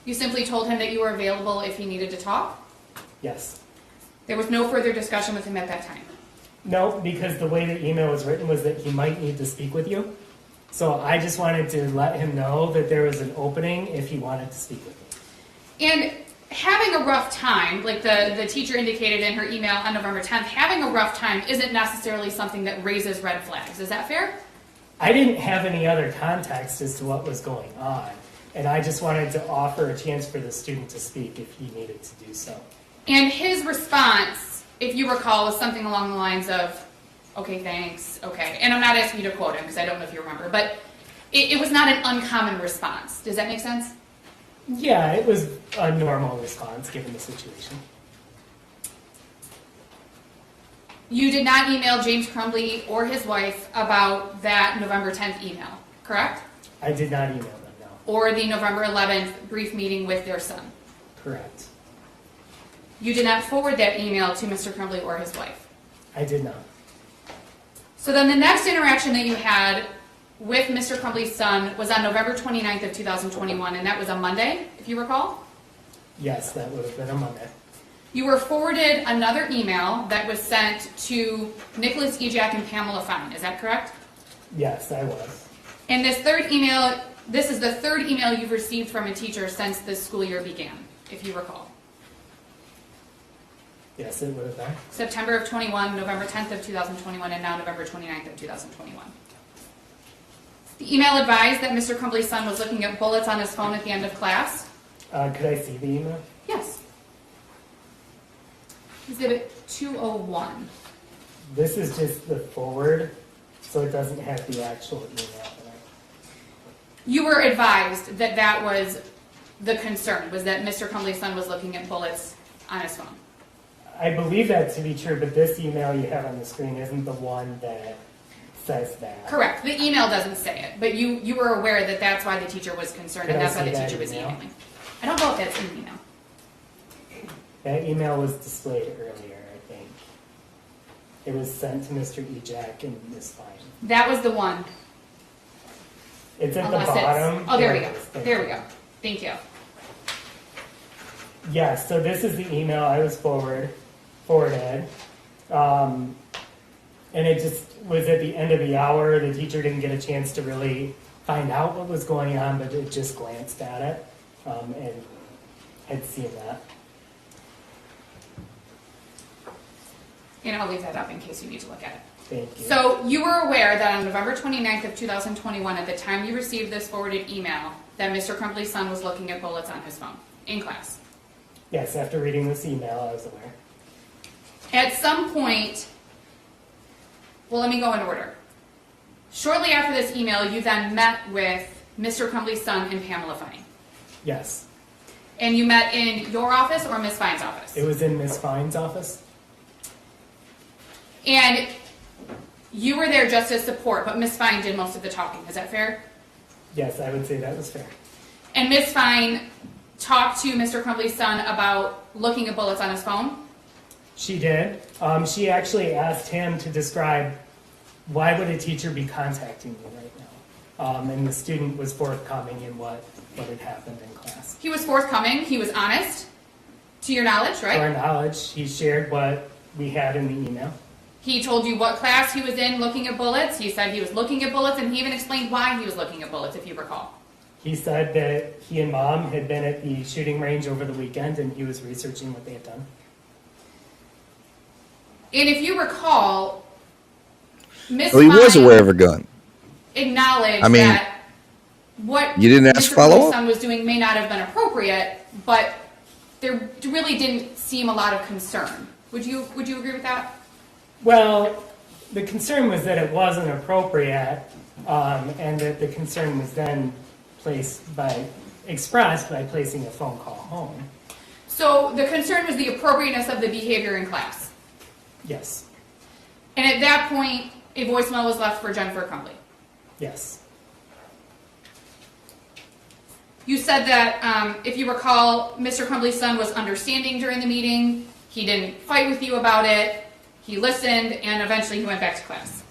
You simply told him that you were available if he needed to talk. Yes. There was no further discussion with him at that time. No, because the way the email was written was that he might need to speak with you. So I just wanted to let him know that there was an opening if he wanted to speak with me. And having a rough time, like the teacher indicated in her email on November 10th, having a rough time isn't necessarily something that raises red flags. Is that fair? I didn't have any other context as to what was going on, and I just wanted to offer a chance for the student to speak if he needed to do so. And his response, if you recall, was something along the lines of, okay, thanks, okay. And I'm not asking you to quote him because I don't know if you remember, but it was not an uncommon response. Does that make sense? Yeah, it was a normal response given the situation. You did not email James Crumbley or his wife about that November 10th email, correct? I did not email them, no. Or the November 11th brief meeting with their son. Correct. You did not forward that email to Mr. Crumbley or his wife. I did not. So then the next interaction that you had with Mr. Crumbley's son was on November 29th of 2021, and that was a Monday, if you recall? Yes, that would have been a Monday. You were forwarded another email that was sent to Nicholas Ejak and Pamela Fine, is that correct? Yes, I was. And this third email, this is the third email you've received from a teacher since this school year began, if you recall. Yes, it would have been. September of 21, November 10th of 2021, and now November 29th of 2021. The email advised that Mr. Crumbley's son was looking at bullets on his phone at the end of class. Could I see the email? Yes. Exhibit 201. This is just the forward, so it doesn't have the actual email in it. You were advised that that was the concern, was that Mr. Crumbley's son was looking at bullets on his phone. I believe that to be true, but this email you have on the screen isn't the one that says that. Correct. The email doesn't say it, but you were aware that that's why the teacher was concerned, Could and I that's why see the that teacher was email? emailing. I don't know if that's in the email. That email was displayed earlier, I think. It was sent to Mr. Ejak and Ms. Fine. That was the one. It's at Unless the bottom. it's, oh, there we go. Yes, There we go. Thank you. Yes, so this is the email I was forwarded. And it just was at the end of the hour. The teacher didn't get a chance to really find out what was going on, but it just glanced at it and had seen that. And I'll leave that up in case you need to look at it. Thank you. So you were aware that on November 29th of 2021, at the time you received this forwarded email, that Mr. Crumbley's son was looking at bullets on his phone in class. Yes, after reading this email, I was aware. At some point, well, let me go in order. Shortly after this email, you then met with Mr. Crumbley's son and Pamela Fine. Yes, And you met in your office or Ms. Fine's office? it was in Ms. Fine's office. And you were there just as support, but Ms. Fine did most of the talking. Is that fair? Yes, I would say that was fair. And Ms. Fine talked to Mr. Crumbley's son about looking at bullets on his phone? She did. She actually asked him to describe why would a teacher be contacting you right now. And the student was forthcoming in what had happened in class. He was forthcoming. He was honest, to your knowledge, To right? our knowledge, he shared what we had in the email. He told you what class he was in looking at bullets. He said he was looking at bullets, and he even explained why he was looking at bullets, if you recall. He said that he and mom had been at the shooting range over the weekend and he was researching what they had done. And if you recall, Ms. Well, he was Fine aware of a gun. acknowledged I mean, that what you didn't ask Mr. follow-up? Crumbley's son was doing may not have been appropriate, but there really didn't seem a lot of concern. Would you agree with that? Well, the concern was that it wasn't appropriate, and that the concern was then expressed by placing a phone call home. So the concern was the appropriateness of the behavior in class. Yes, And at that point, a voicemail was left for Jennifer Crumbley. yes, You said that, if you recall, Mr. Crumbley's son was understanding during the meeting. He didn't fight with you about it. He listened, and eventually he went back to class.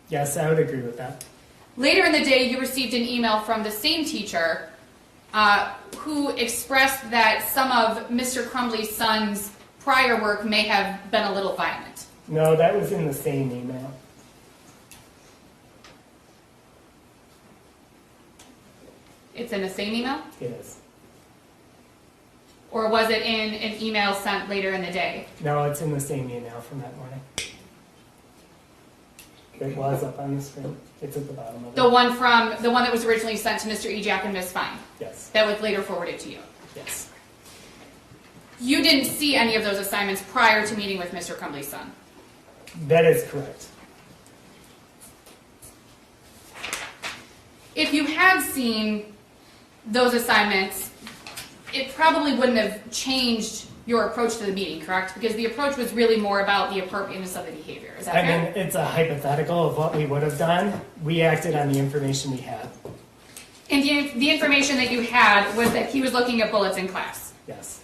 yes, I would agree with that. Later in the day, you received an email from the same teacher who expressed that some of Mr. Crumbley's son's prior work may have been a little violent. No, that was in the same email. It's in the same email? It is. Or was it in an email sent later in the day? No, it's in the same email from that morning. It was up on the screen. It's at the bottom of it. The one that was originally sent to Mr. Ejak and Ms. Fine, Yes, that was later forwarded to you. yes. You didn't see any of those assignments prior to meeting with Mr. Crumbley's son. That is correct. If you had seen those assignments, it probably wouldn't have changed your approach to the meeting, correct? Because the approach was really more about the appropriateness of the behavior. Is that I fair? mean, it's a hypothetical of what we would have done. We acted on the information we had. And the information that you had was that he was looking at bullets in class. Yes.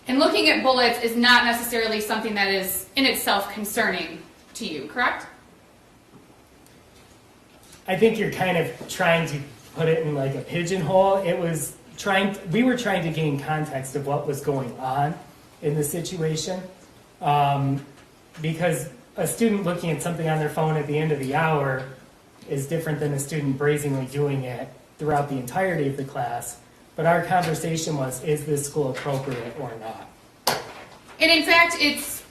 And looking at bullets is not necessarily something that is in itself concerning to you, correct? I think you're kind of trying to put it in like a pigeonhole. We were trying to gain context of what was going on in the situation, because a student looking at something on their phone at the end of the hour is different than a student brazenly doing it throughout the entirety of the class. But our conversation was, is this school appropriate or not? And in fact, if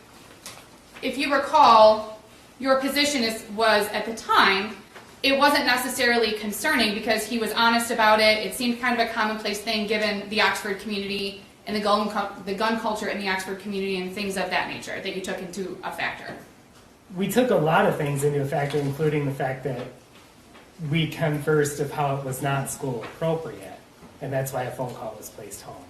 you recall, your position was at the time, it wasn't necessarily concerning because he was honest about it. It seemed kind of a commonplace thing given the Oxford community and the gun culture in the Oxford community and things of that nature that you took into a factor. We took a lot of things into a factor, including the fact that we conversed of how it was not school appropriate, and that's why a phone call was placed home.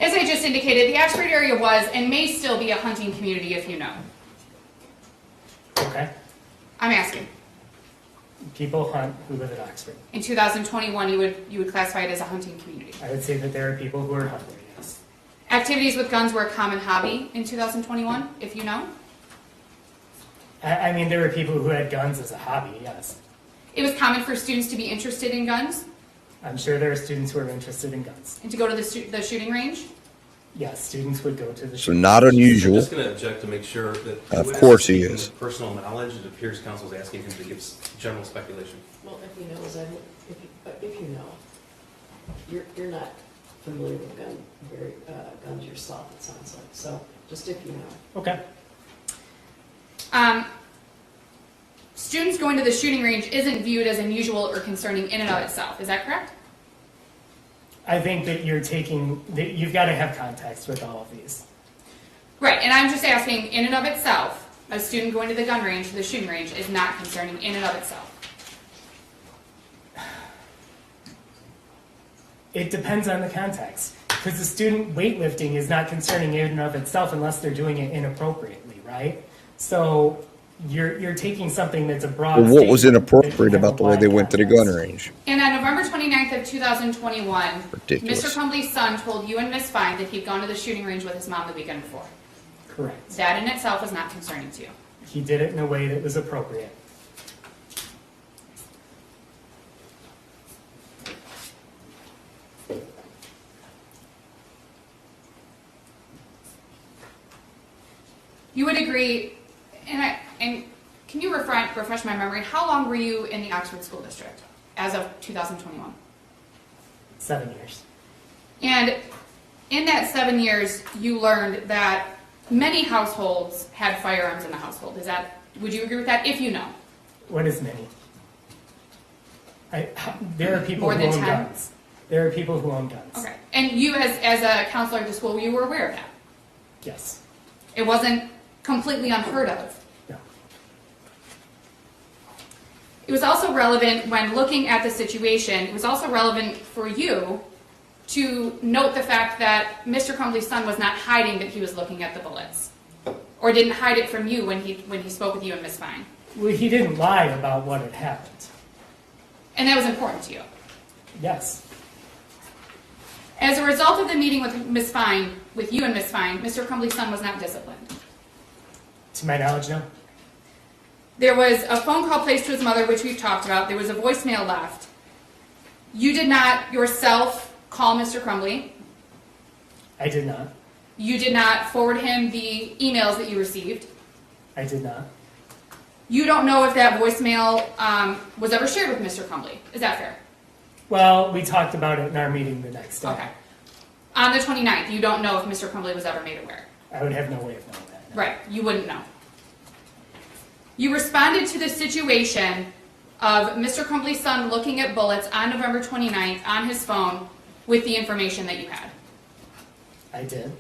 As I just indicated, the Oxford area was and may still be a hunting community if you know. Okay? I'm asking. People hunt who live at Oxford. In 2021, you would classify it as a hunting community. I would say that there are people who are hunting, yes. Activities with guns were a common hobby in 2021, if you know. I mean, there were people who had guns as a hobby, yes. It was common for students to be interested in guns I'm sure there are students who are interested in guns. and to go to the shooting range. Yes, students would go to the So not I'm unusual. just going to object to make sure that. Of witness course he speaking is. with personal knowledge, it appears counsel is asking him to give general speculation. Well, if he knows, if you know, you're not familiar with guns yourself, it sounds like, so just if you know. Okay. Students going to the shooting range isn't viewed as unusual or concerning in and of itself. Is that correct? I think that you've got to have context with all of these. Right, and I'm just asking, in and of itself, a student going to the gun range, the shooting range, is not concerning in and of itself. It depends on the context. Because the student weightlifting is not concerning in and of itself unless they're doing it inappropriately, right? So you're taking something that's a broad Well, what was statement that inappropriate can about the way have they wide went to the gun context. range? And on November 29th of 2021, Ridiculous. Mr. Crumbley's son told you and Miss Fine that he'd gone to the shooting range with his mom the weekend before. Correct. That in itself was not concerning to you. He did it in a way that was appropriate. You would agree, and can you refresh my memory, how long were you in the Oxford School District as of 2021? 7 years. And in that 7 years, you learned that many households had firearms in the household. Would you agree with that, if you know? What is many? There are people More who than own 10? guns. There are people who own guns. Okay. And you, as a counselor at the school, you were aware of that? Yes. It wasn't completely unheard of. No. It was also relevant when looking at the situation, it was also relevant for you to note the fact that Mr. Crumbley's son was not hiding that he was looking at the bullets, or didn't hide it from you when he spoke with you and Miss Fine. Well, he didn't lie about what had happened. And that was important to you. Yes. As a result of the meeting with Miss Fine, with you and Miss Fine, Mr. Crumbley's son was not disciplined. To my knowledge, no. There was a phone call placed to his mother, which we've talked about. There was a voicemail left. You did not yourself call Mr. Crumbley. I did not. You did not forward him the emails that you received. I did not. You don't know if that voicemail was ever shared with Mr. Crumbley. Is that fair? Well, we talked about it in our meeting the next day. Okay. On the 29th, you don't know if Mr. Crumbley was ever made aware. I would have no way of knowing that. No. Right, you wouldn't know. You responded to the situation of Mr. Crumbley's son looking at bullets on November 29th on his phone with the information that you had. I did.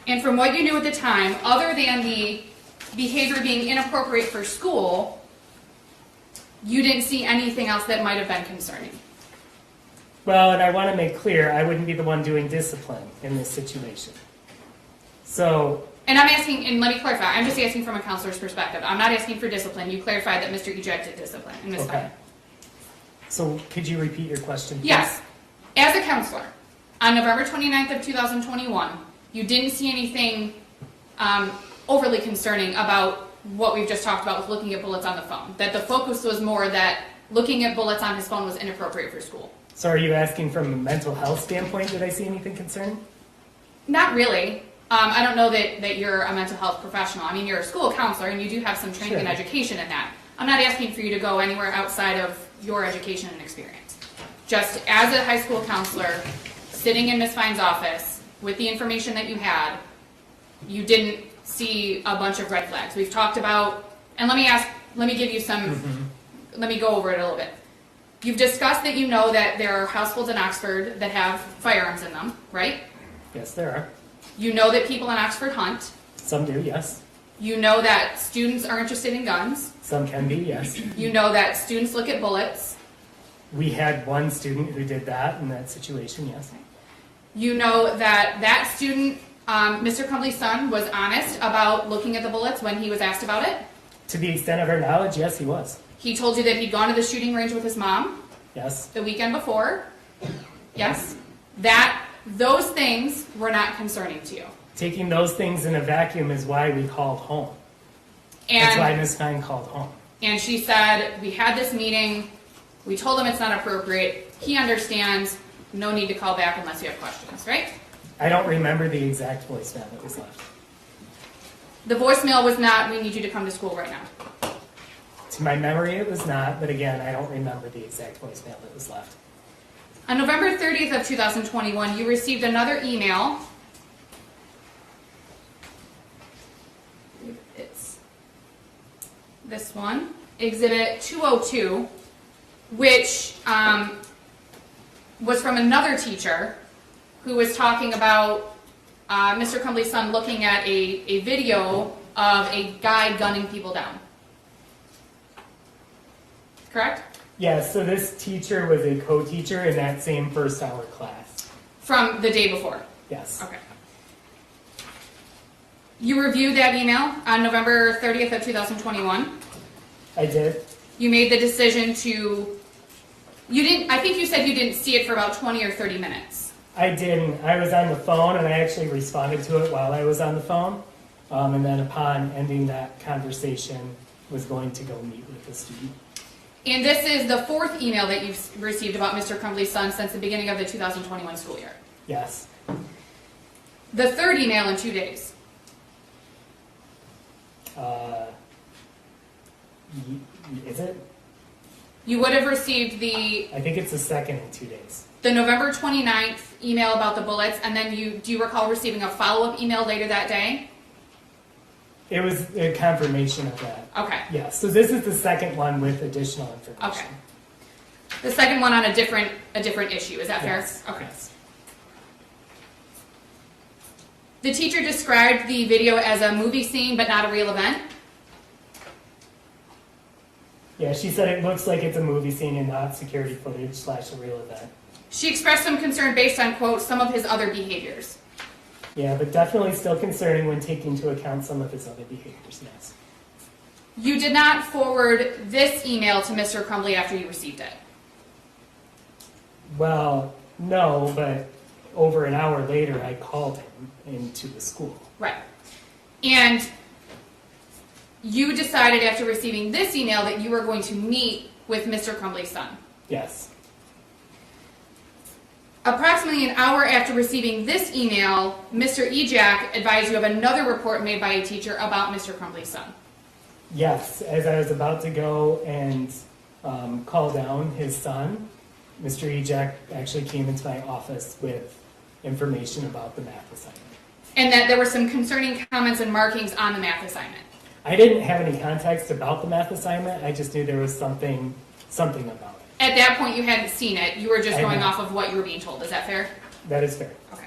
And from what you knew at the time, other than the behavior being inappropriate for school, you didn't see anything else that might have been concerning. Well, and I want to make clear, I wouldn't be the one doing discipline in this situation. So, And I'm asking, and let me clarify, I'm just asking from a counselor's perspective. I'm not asking for discipline. You clarified that Mr. Eject did discipline, and Ms. okay. Fine. So, could you repeat your question? please? Yes. As a counselor, on November 29th of 2021, you didn't see anything overly concerning about what we've just talked about with looking at bullets on the phone. That the focus was more that looking at bullets on his phone was inappropriate for school. So are you asking from a mental health standpoint, did I see anything concerning? Not really. I don't know that you're a mental health professional. I mean, you're a school counselor and you do have some training and Sure. education in that. I'm not asking for you to go anywhere outside of your education and experience. Just as a high school counselor, sitting in Ms. Fine's office with the information that you had, you didn't see a bunch of red flags. We've talked about, and let me give you some, let me go over it a little bit. You've discussed that you know that there are households in Oxford that have firearms in them, right? Yes, there are. You know that people in Oxford hunt. Some do, yes. You know that students are interested in guns. Some can be, yes. You know that students look at bullets. We had one student who did that in that situation, yes. You know that student, Mr. Crumbley's son, was honest about looking at the bullets when he was asked about it. To the extent of our knowledge, yes, he was. He told you that he'd gone to the shooting range with his mom Yes. the weekend before. Yes. Those things were not concerning to you. Taking those things in a vacuum is why we called home. That's why And, Ms. Fine called home. and she said, we had this meeting, we told him it's not appropriate, he understands, no need to call back unless you have questions, right? I don't remember the exact voicemail that was left. The voicemail was not, we need you to come to school right now. To my memory, it was not, but again, I don't remember the exact voicemail that was left. On November 30th of 2021, you received another email. It's this one, Exhibit 202, which was from another teacher who was talking about Mr. Crumbley's son looking at a video of a guy gunning people down. Correct? Yes, so this teacher was a co-teacher in that same first hour class. From the day before. Yes. Okay. You reviewed that email on November 30th of 2021. I did. You made the decision to, I think you said you didn't see it for about 20 or 30 minutes. I didn't. I was on the phone and I actually responded to it while I was on the phone. And then upon ending that conversation, was going to go meet with the student. And this is the fourth email that you've received about Mr. Crumbley's son since the beginning of the 2021 school year. Yes. The third email in 2 days. Is it? You would have received I think it's the second in 2 days. the November 29th email about the bullets, and then do you recall receiving a follow-up email later that day? It was a confirmation of that. Okay. Yes. So this is the second one with additional information. Okay. The second one on a different issue, is that Yes. fair? Okay. Yes. The teacher described the video as a movie scene, but not a real event. Yeah, she said it looks like it's a movie scene and not security footage / a real event. She expressed some concern based on, quote, some of his other behaviors. Yeah, but definitely still concerning when taking into account some of his other behaviors, yes. You did not forward this email to Mr. Crumbley after you received it. Well, no, but over an hour later, I called him into the school. Right. And you decided after receiving this email that you were going to meet with Mr. Crumbley's son. Yes. Approximately an hour after receiving this email, Mr. Ejak advised you of another report made by a teacher about Mr. Crumbley's son. Yes, as I was about to go and call down his son, Mr. Ejak actually came into my office with information about the math assignment. And that there were some concerning comments and markings on the math assignment. I didn't have any context about the math assignment. I just knew there was something about it. At that point, you hadn't seen it. You were just I going hadn't. off of what you were being told. Is that fair? That is fair. Okay.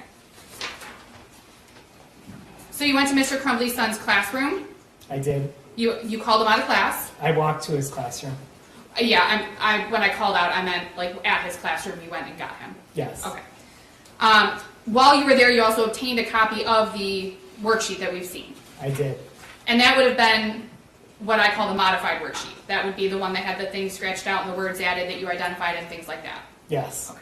So you went to Mr. Crumbley's son's classroom. I did. You called him out of class. I walked to his classroom. Yeah, when I called out, I meant like at his classroom. You went and got him. Yes. Okay. While you were there, you also obtained a copy of the worksheet that we've seen. I did. And that would have been what I call the modified worksheet. That would be the one that had the things scratched out and the words added that you identified and things like that. Yes. Okay.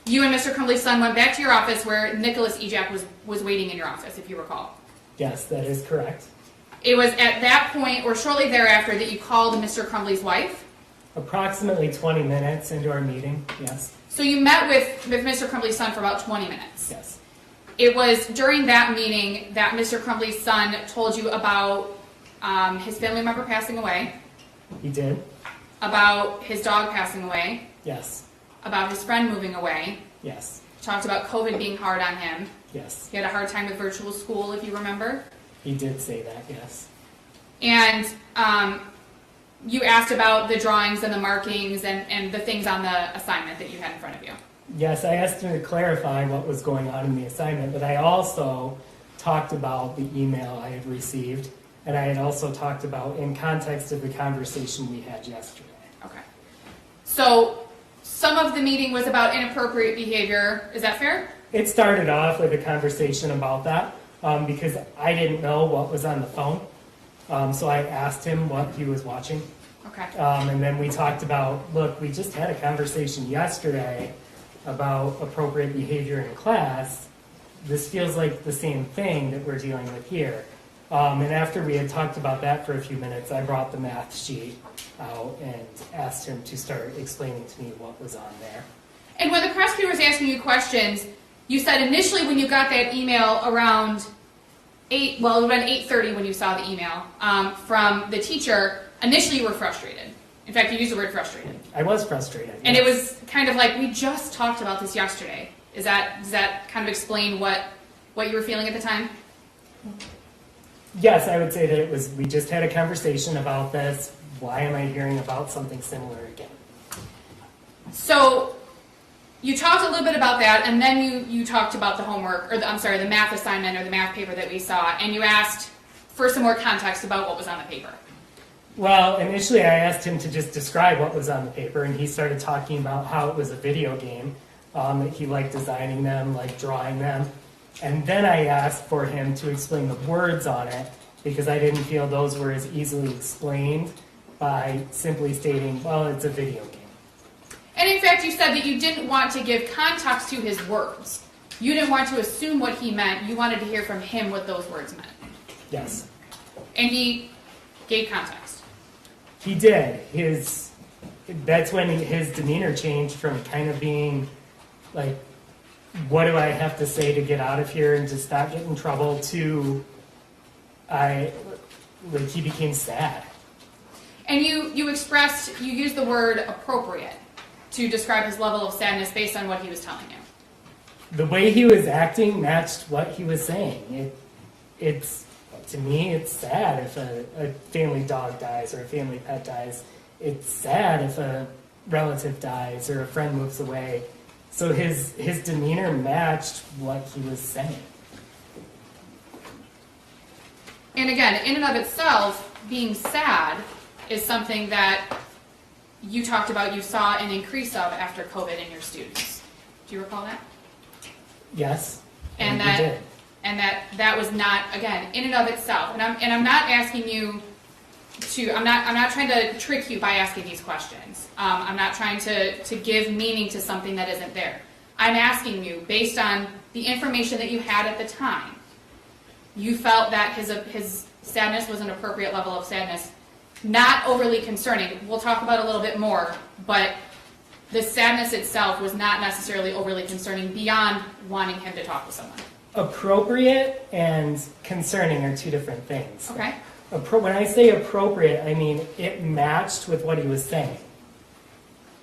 You and Mr. Crumbley's son went back to your office where Nicholas Ejak was waiting in your office, if you recall. Yes, that is correct. It was at that point or shortly thereafter that you called Mr. Crumbley's wife. Approximately 20 minutes into our meeting, yes, So you met with Mr. Crumbley's son for about 20 minutes. yes. It was during that meeting that Mr. Crumbley's son told you about his family member passing away, He did, about his dog passing away, yes, about his friend moving away, yes, talked about COVID being hard on him. yes. He had a hard time with virtual school, if you remember. He did say that, yes. And you asked about the drawings and the markings and the things on the assignment that you had in front of you. Yes, I asked him to clarify what was going on in the assignment, but I also talked about the email I had received, and I had also talked about in context of the conversation we had yesterday. Okay. So some of the meeting was about inappropriate behavior. Is that fair? It started off with a conversation about that because I didn't know what was on the phone. So I asked him what he was watching. Okay. And then we talked about, look, we just had a conversation yesterday about appropriate behavior in class. This feels like the same thing that we're dealing with here. And after we had talked about that for a few minutes, I brought the math sheet out and asked him to start explaining to me what was on there. And when the prosecutor was asking you questions, you said initially when you got that email around 8:30 when you saw the email from the teacher, initially you were frustrated. In fact, you used the word frustrated. I was frustrated. And it yes. was kind of like, we just talked about this yesterday. Does that kind of explain what you were feeling at the time? Yes, I would say that it was, we just had a conversation about this. Why am I hearing about something similar again? So you talked a little bit about that, and then you talked about the homework, or the math assignment or the math paper that we saw, and you asked for some more context about what was on the paper. Well, initially I asked him to just describe what was on the paper, and he started talking about how it was a video game, that he liked designing them, liked drawing them. And then I asked for him to explain the words on it, because I didn't feel those were as easily explained by simply stating, well, it's a video game. And in fact, you said that you didn't want to give context to his words. You didn't want to assume what he meant. You wanted to hear from him what those words meant. Yes. And he gave context. He did. That's when his demeanor changed from kind of being like, what do I have to say to get out of here and just not get in trouble, to he became sad. And you used the word appropriate to describe his level of sadness based on what he was telling you. The way he was acting matched what he was saying. To me, it's sad if a family dog dies or a family pet dies. It's sad if a relative dies or a friend moves away. So his demeanor matched what he was saying. And again, in and of itself, being sad is something that you talked about you saw an increase of after COVID in your students. Do you recall that? Yes. And we did. that was not, again, in and of itself. And I'm not asking you to, I'm not trying to trick you by asking these questions. I'm not trying to give meaning to something that isn't there. I'm asking you, based on the information that you had at the time, you felt that his sadness was an appropriate level of sadness, not overly concerning. We'll talk about it a little bit more, but the sadness itself was not necessarily overly concerning beyond wanting him to talk with someone. Appropriate and concerning are two different things. Okay. When I say appropriate, I mean it matched with what he was saying.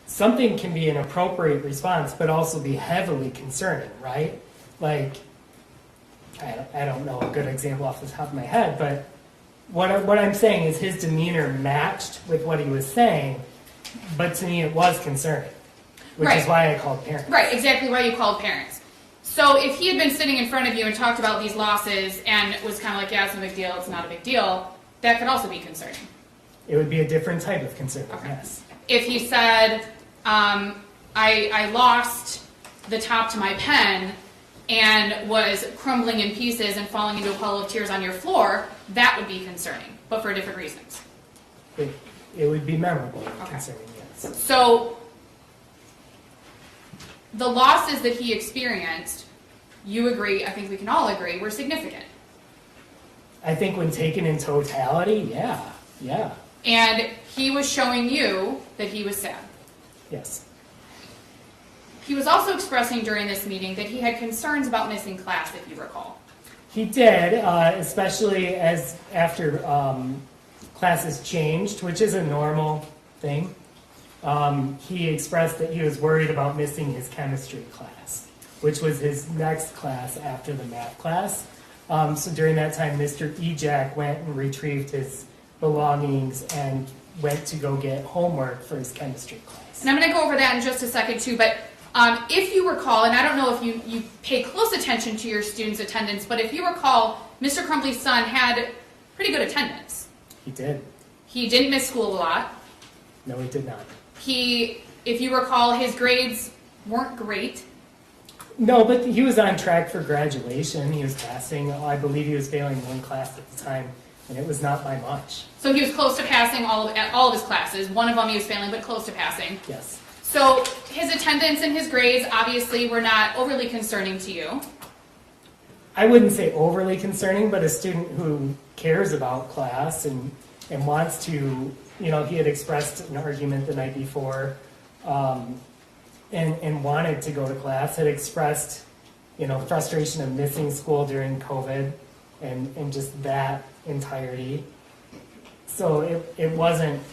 Something can be an appropriate response, but also be heavily concerning, right? Like, I don't know a good example off the top of my head, but what I'm saying is his demeanor matched with what he was saying, but to me it was concerning, which is why I called parents. Right, exactly why you called parents. So if he had been sitting in front of you and talked about these losses and was kind of like, yeah, it's no big deal, it's not a big deal, that could also be concerning. It would be a different type of concern, Okay. yes. If he said, I lost the top to my pen and was crumbling in pieces and falling into a puddle of tears on your floor, that would be concerning, but for different reasons. It would be memorable and Okay. concerning, yes. So the losses that he experienced, you agree, I think we can all agree, were significant. I think when taken in totality, yeah. And he was showing you that he was sad. Yes. He was also expressing during this meeting that he had concerns about missing class, if you recall. He did, especially as after classes changed, which is a normal thing. He expressed that he was worried about missing his chemistry class, which was his next class after the math class. So during that time, Mr. Ejak went and retrieved his belongings and went to go get homework for his chemistry class. And I'm going to go over that in just a second too, but if you recall, and I don't know if you pay close attention to your students' attendance, but if you recall, Mr. Crumbley's son had pretty good attendance. He did. He didn't miss school a lot. No, he did not. If you recall, his grades weren't great. No, but he was on track for graduation. He was passing. I believe he was failing one class at the time, and it was not by much. So he was close to passing all of his classes. One of them he was failing, but close to passing. Yes. So his attendance and his grades obviously were not overly concerning to you. I wouldn't say overly concerning, but a student who cares about class and wants to, he had expressed an argument the night before and wanted to go to class, had expressed, frustration of missing school during COVID and just that entirety. So it wasn't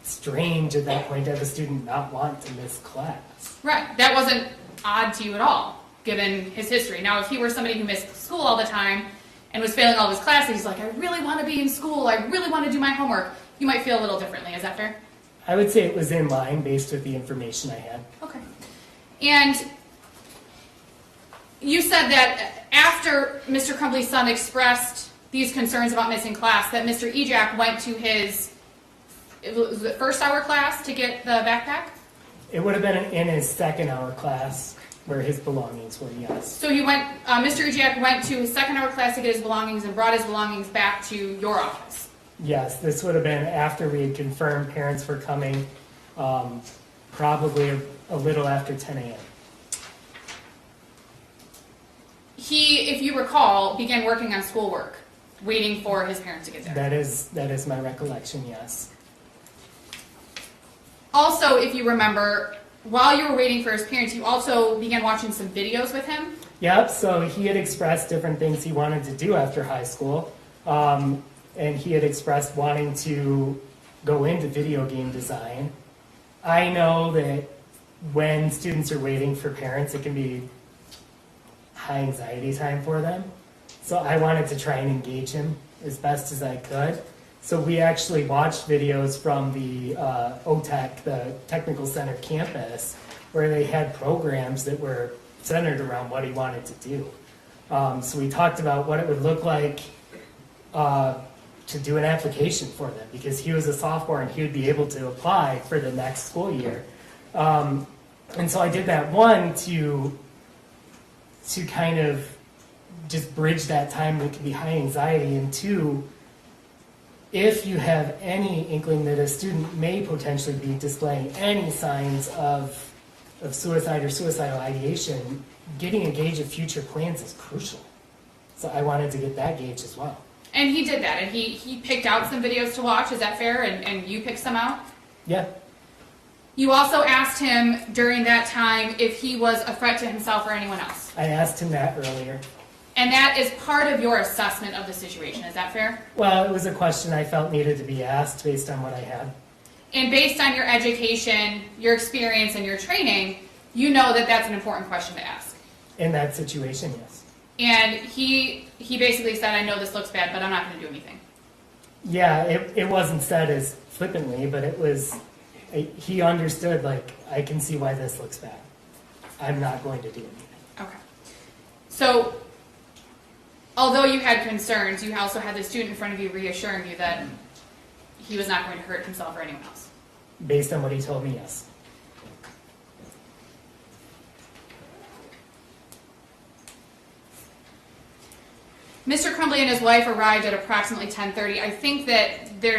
strange at that point to have a student not want to miss class. Right. That wasn't odd to you at all, given his history. Now, if he were somebody who missed school all the time and was failing all of his classes, he's like, I really want to be in school, I really want to do my homework, you might feel a little differently. Is that fair? I would say it was in line based with the information I had. Okay. And you said that after Mr. Crumbley's son expressed these concerns about missing class, that Mr. Ejak went to his was it first hour class to get the backpack? It would have been in his second hour class where his belongings were, yes. So he went, Mr. Ejak went to his second hour class to get his belongings and brought his belongings back to your office. Yes, this would have been after we had confirmed parents were coming, probably a little after 10 a.m. He, if you recall, began working on schoolwork, waiting for his parents to get there. That is my recollection, yes. Also, if you remember, while you were waiting for his parents, you also began watching some videos with him. Yep, so he had expressed different things he wanted to do after high school. And he had expressed wanting to go into video game design. I know that when students are waiting for parents, it can be high anxiety time for them. So I wanted to try and engage him as best as I could. So we actually watched videos from the OTEC, the Technical Center campus, where they had programs that were centered around what he wanted to do. So we talked about what it would look like to do an application for them, because he was a sophomore and he would be able to apply for the next school year. And so I did that, one, to kind of just bridge that time that could be high anxiety, and two, if you have any inkling that a student may potentially be displaying any signs of suicide or suicidal ideation, getting a gauge of future plans is crucial. So I wanted to get that gauge as well. And he did that, and he picked out some videos to watch, is that fair? And you picked some out? Yeah. You also asked him during that time if he was a threat to himself or anyone else. I asked him that earlier. And that is part of your assessment of the situation, is that fair? Well, it was a question I felt needed to be asked based on what I had. And based on your education, your experience, and your training, you know that that's an important question to ask. In that situation, yes. And he basically said, I know this looks bad, but I'm not going to do anything. Yeah, it wasn't said as flippantly, but it was, he understood, like, I can see why this looks bad. I'm not going to do anything. Okay. So, although you had concerns, you also had the student in front of you reassuring you that he was not going to hurt himself or anyone else. Based on what he told me, yes. Mr. Crumbley and his wife arrived at approximately 10:30. I think that there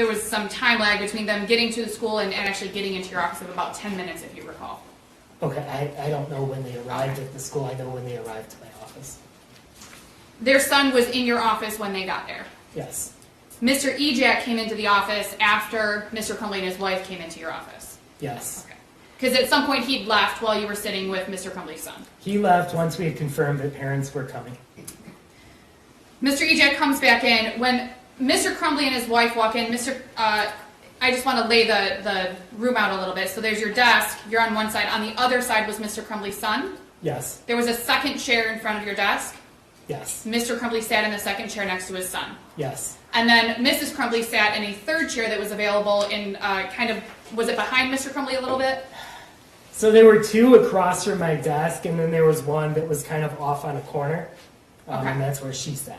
was some time lag between them getting to the school and actually getting into your office of about 10 minutes, if you recall. Okay, I don't know when they arrived at the school. I know when they arrived to my office. Their son was in your office when they got there. Yes. Mr. Ejak came into the office after Mr. Crumbley and his wife came into your office? Yes. Okay. Because at some point he'd left while you were sitting with Mr. Crumbley's son. He left once we had confirmed that parents were coming. Mr. Ejak comes back in. When Mr. Crumbley and his wife walk in, I just want to lay the room out a little bit. So there's your desk. You're on one side. On the other side was Mr. Crumbley's son. Yes. There was a second chair in front of your desk. Yes. Mr. Crumbley sat in the second chair next to his son. Yes. And then Mrs. Crumbley sat in a third chair that was available in was it behind Mr. Crumbley a little bit? So there were two across from my desk, and then there was one that was kind of off on a corner, Okay. and that's where she sat.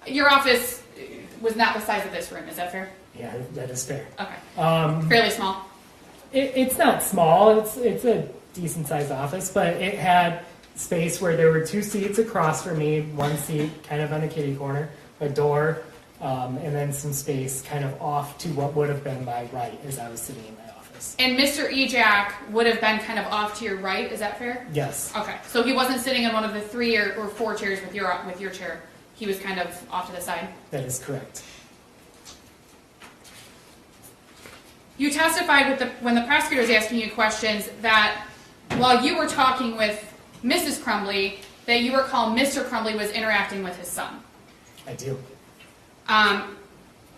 Your office was not the size of this room, is that fair? Yeah, that is fair. Okay. Fairly small? It's not small. It's a decent sized office, but it had space where there were two seats across from me, one seat kind of on the kitty corner, a door, and then some space kind of off to what would have been my right as I was sitting in my office. And Mr. Ejak would have been kind of off to your right, is that fair? Yes. Okay, so he wasn't sitting in one of the 3 or 4 chairs with your chair. He was kind of off to the side. That is correct. You testified when the prosecutor was asking you questions that while you were talking with Mrs. Crumbley, that you recall Mr. Crumbley was interacting with his son. I do.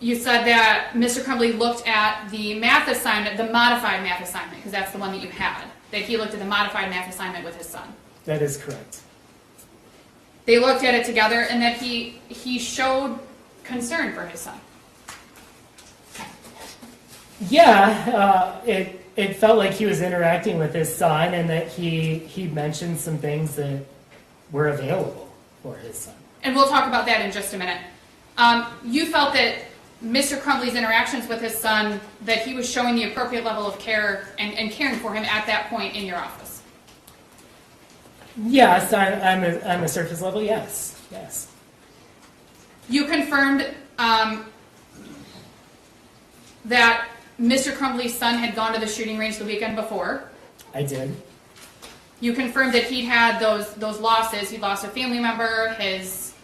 You said that Mr. Crumbley looked at the math assignment, the modified math assignment, because that's the one that you had, that he looked at the modified math assignment with his son. That is correct. They looked at it together, and that he showed concern for his son. Yeah, it felt like he was interacting with his son, and that he mentioned some things that were available for his son. And we'll talk about that in just a minute. You felt that Mr. Crumbley's interactions with his son, that he was showing the appropriate level of care and caring for him at that point in your office. Yes, on the surface level, yes. Yes. You confirmed that Mr. Crumbley's son had gone to the shooting range the weekend before. I did. You confirmed that he'd had those losses. He'd lost a family member, his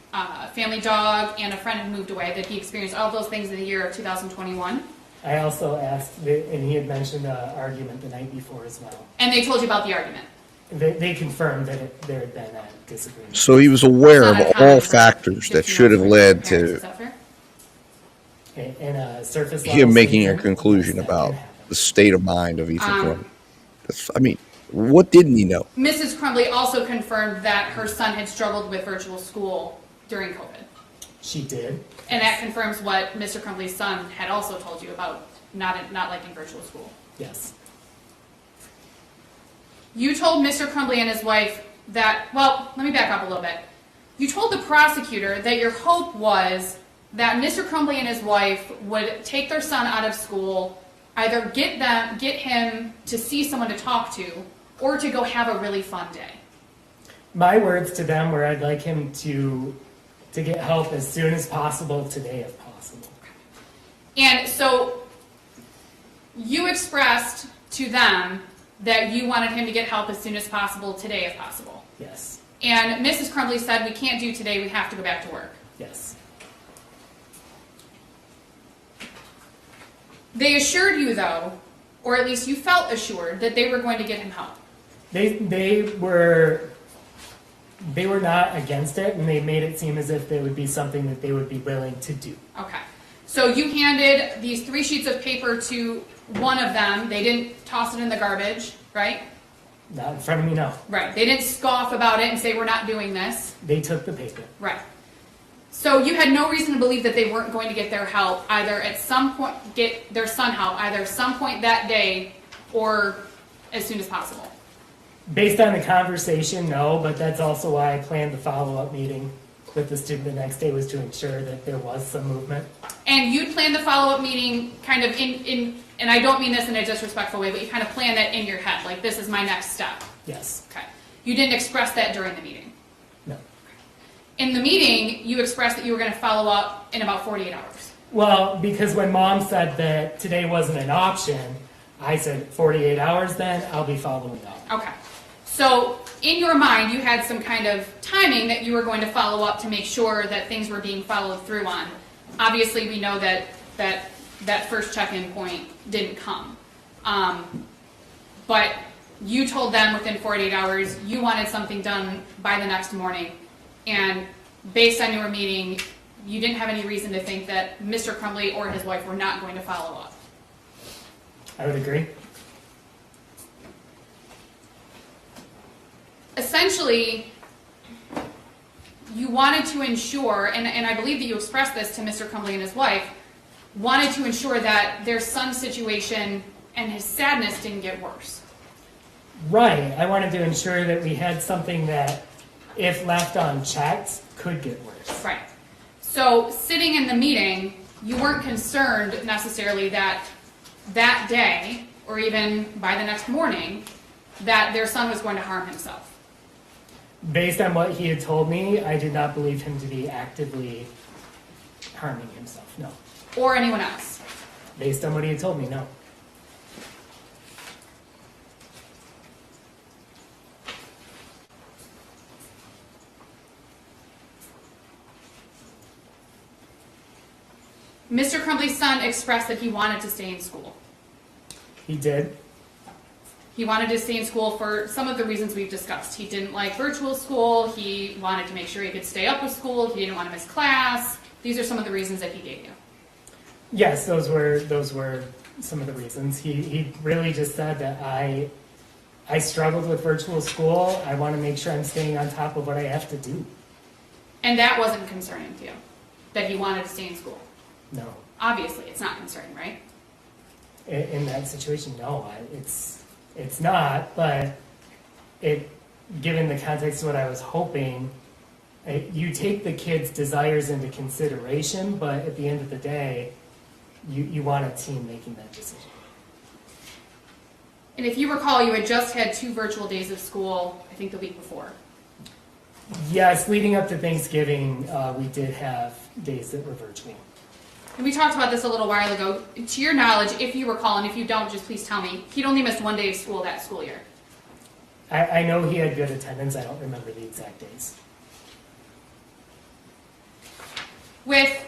family dog, and a friend had moved away, that he experienced all those things in the year of 2021. I also asked, and he had mentioned an argument the night before as well. And they told you about the argument. They confirmed that there had been a disagreement. So he was aware It's of not all uncommon for factors that 15 should have months led with parents. to Is that fair? In a surface level him making a statement, conclusion yes, that about can happen. the state of mind of each of them. I mean, what didn't he know? Mrs. Crumbley also confirmed that her son had struggled with virtual school during COVID. She did. And that confirms what Mr. Crumbley's son had also told you about not liking virtual school. Yes. You told Mr. Crumbley and his wife that, well, let me back up a little bit. You told the prosecutor that your hope was that Mr. Crumbley and his wife would take their son out of school, either get him to see someone to talk to, or to go have a really fun day. My words to them were, I'd like him to get help as soon as possible today, if possible. And so you expressed to them that you wanted him to get help as soon as possible today, if possible. Yes. And Mrs. Crumbley said, we can't do today, we have to go back to work. Yes. They assured you, though, or at least you felt assured, that they were going to get him help. They were not against it, and they made it seem as if it would be something that they would be willing to do. Okay. So you handed these 3 sheets of paper to one of them. They didn't toss it in the garbage, right? Not in front of me, no. Right. They didn't scoff about it and say, we're not doing this. They took the paper. Right. So you had no reason to believe that they weren't going to get their help, either at some point, get their son help, either some point that day or as soon as possible. Based on the conversation, no, but that's also why I planned the follow-up meeting with the student the next day, was to ensure that there was some movement. And you planned the follow-up meeting kind of in, and I don't mean this in a disrespectful way, but you kind of planned that in your head, like this is my next step. Yes. Okay. You didn't express that during the meeting. No. In the meeting, you expressed that you were going to follow up in about 48 hours. Well, because when Mom said that today wasn't an option, I said 48 hours then, I'll be following up. Okay. So in your mind, you had some kind of timing that you were going to follow up to make sure that things were being followed through on. Obviously, we know that first check-in point didn't come. But you told them within 48 hours you wanted something done by the next morning, and based on your meeting, you didn't have any reason to think that Mr. Crumbley or his wife were not going to follow up. I would agree. Essentially, you wanted to ensure, and I believe that you expressed this to Mr. Crumbley and his wife, wanted to ensure that their son's situation and his sadness didn't get worse. Right. I wanted to ensure that we had something that, if left unchecked, could get worse. Right. So sitting in the meeting, you weren't concerned necessarily that day, or even by the next morning, that their son was going to harm himself. Based on what he had told me, I did not believe him to be actively harming himself, no. Or anyone else. Based on what he had told me, no. Mr. Crumbley's son expressed that he wanted to stay in school. He did. He wanted to stay in school for some of the reasons we've discussed. He didn't like virtual school. He wanted to make sure he could stay up with school. He didn't want to miss class. These are some of the reasons that he gave you. Yes, those were some of the reasons. He really just said that I struggled with virtual school. I want to make sure I'm staying on top of what I have to do. And that wasn't concerning to you, that he wanted to stay in school. No. Obviously, it's not concerning, right? In that situation, no. It's not, but given the context of what I was hoping, you take the kid's desires into consideration, but at the end of the day, you want a team making that decision. And if you recall, you had just had 2 virtual days of school, I think the week before. Yes, leading up to Thanksgiving, we did have days that were virtual. And we talked about this a little while ago. To your knowledge, if you recall, and if you don't, just please tell me, he'd only missed 1 day of school that school year. I know he had good attendance. I don't remember the exact days. With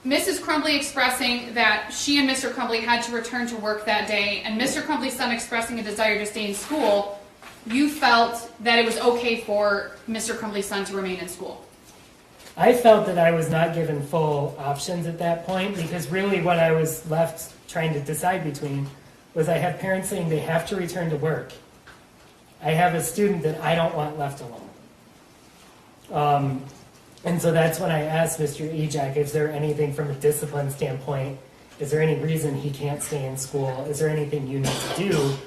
Mrs. Crumbley expressing that she and Mr. Crumbley had to return to work that day, and Mr. Crumbley's son expressing a desire to stay in school, you felt that it was okay for Mr. Crumbley's son to remain in school. I felt that I was not given full options at that point, because really what I was left trying to decide between was I have parents saying they have to return to work. I have a student that I don't want left alone. And so that's when I asked Mr. Ejak, is there anything from a discipline standpoint, is there any reason he can't stay in school? Is there anything you need to do?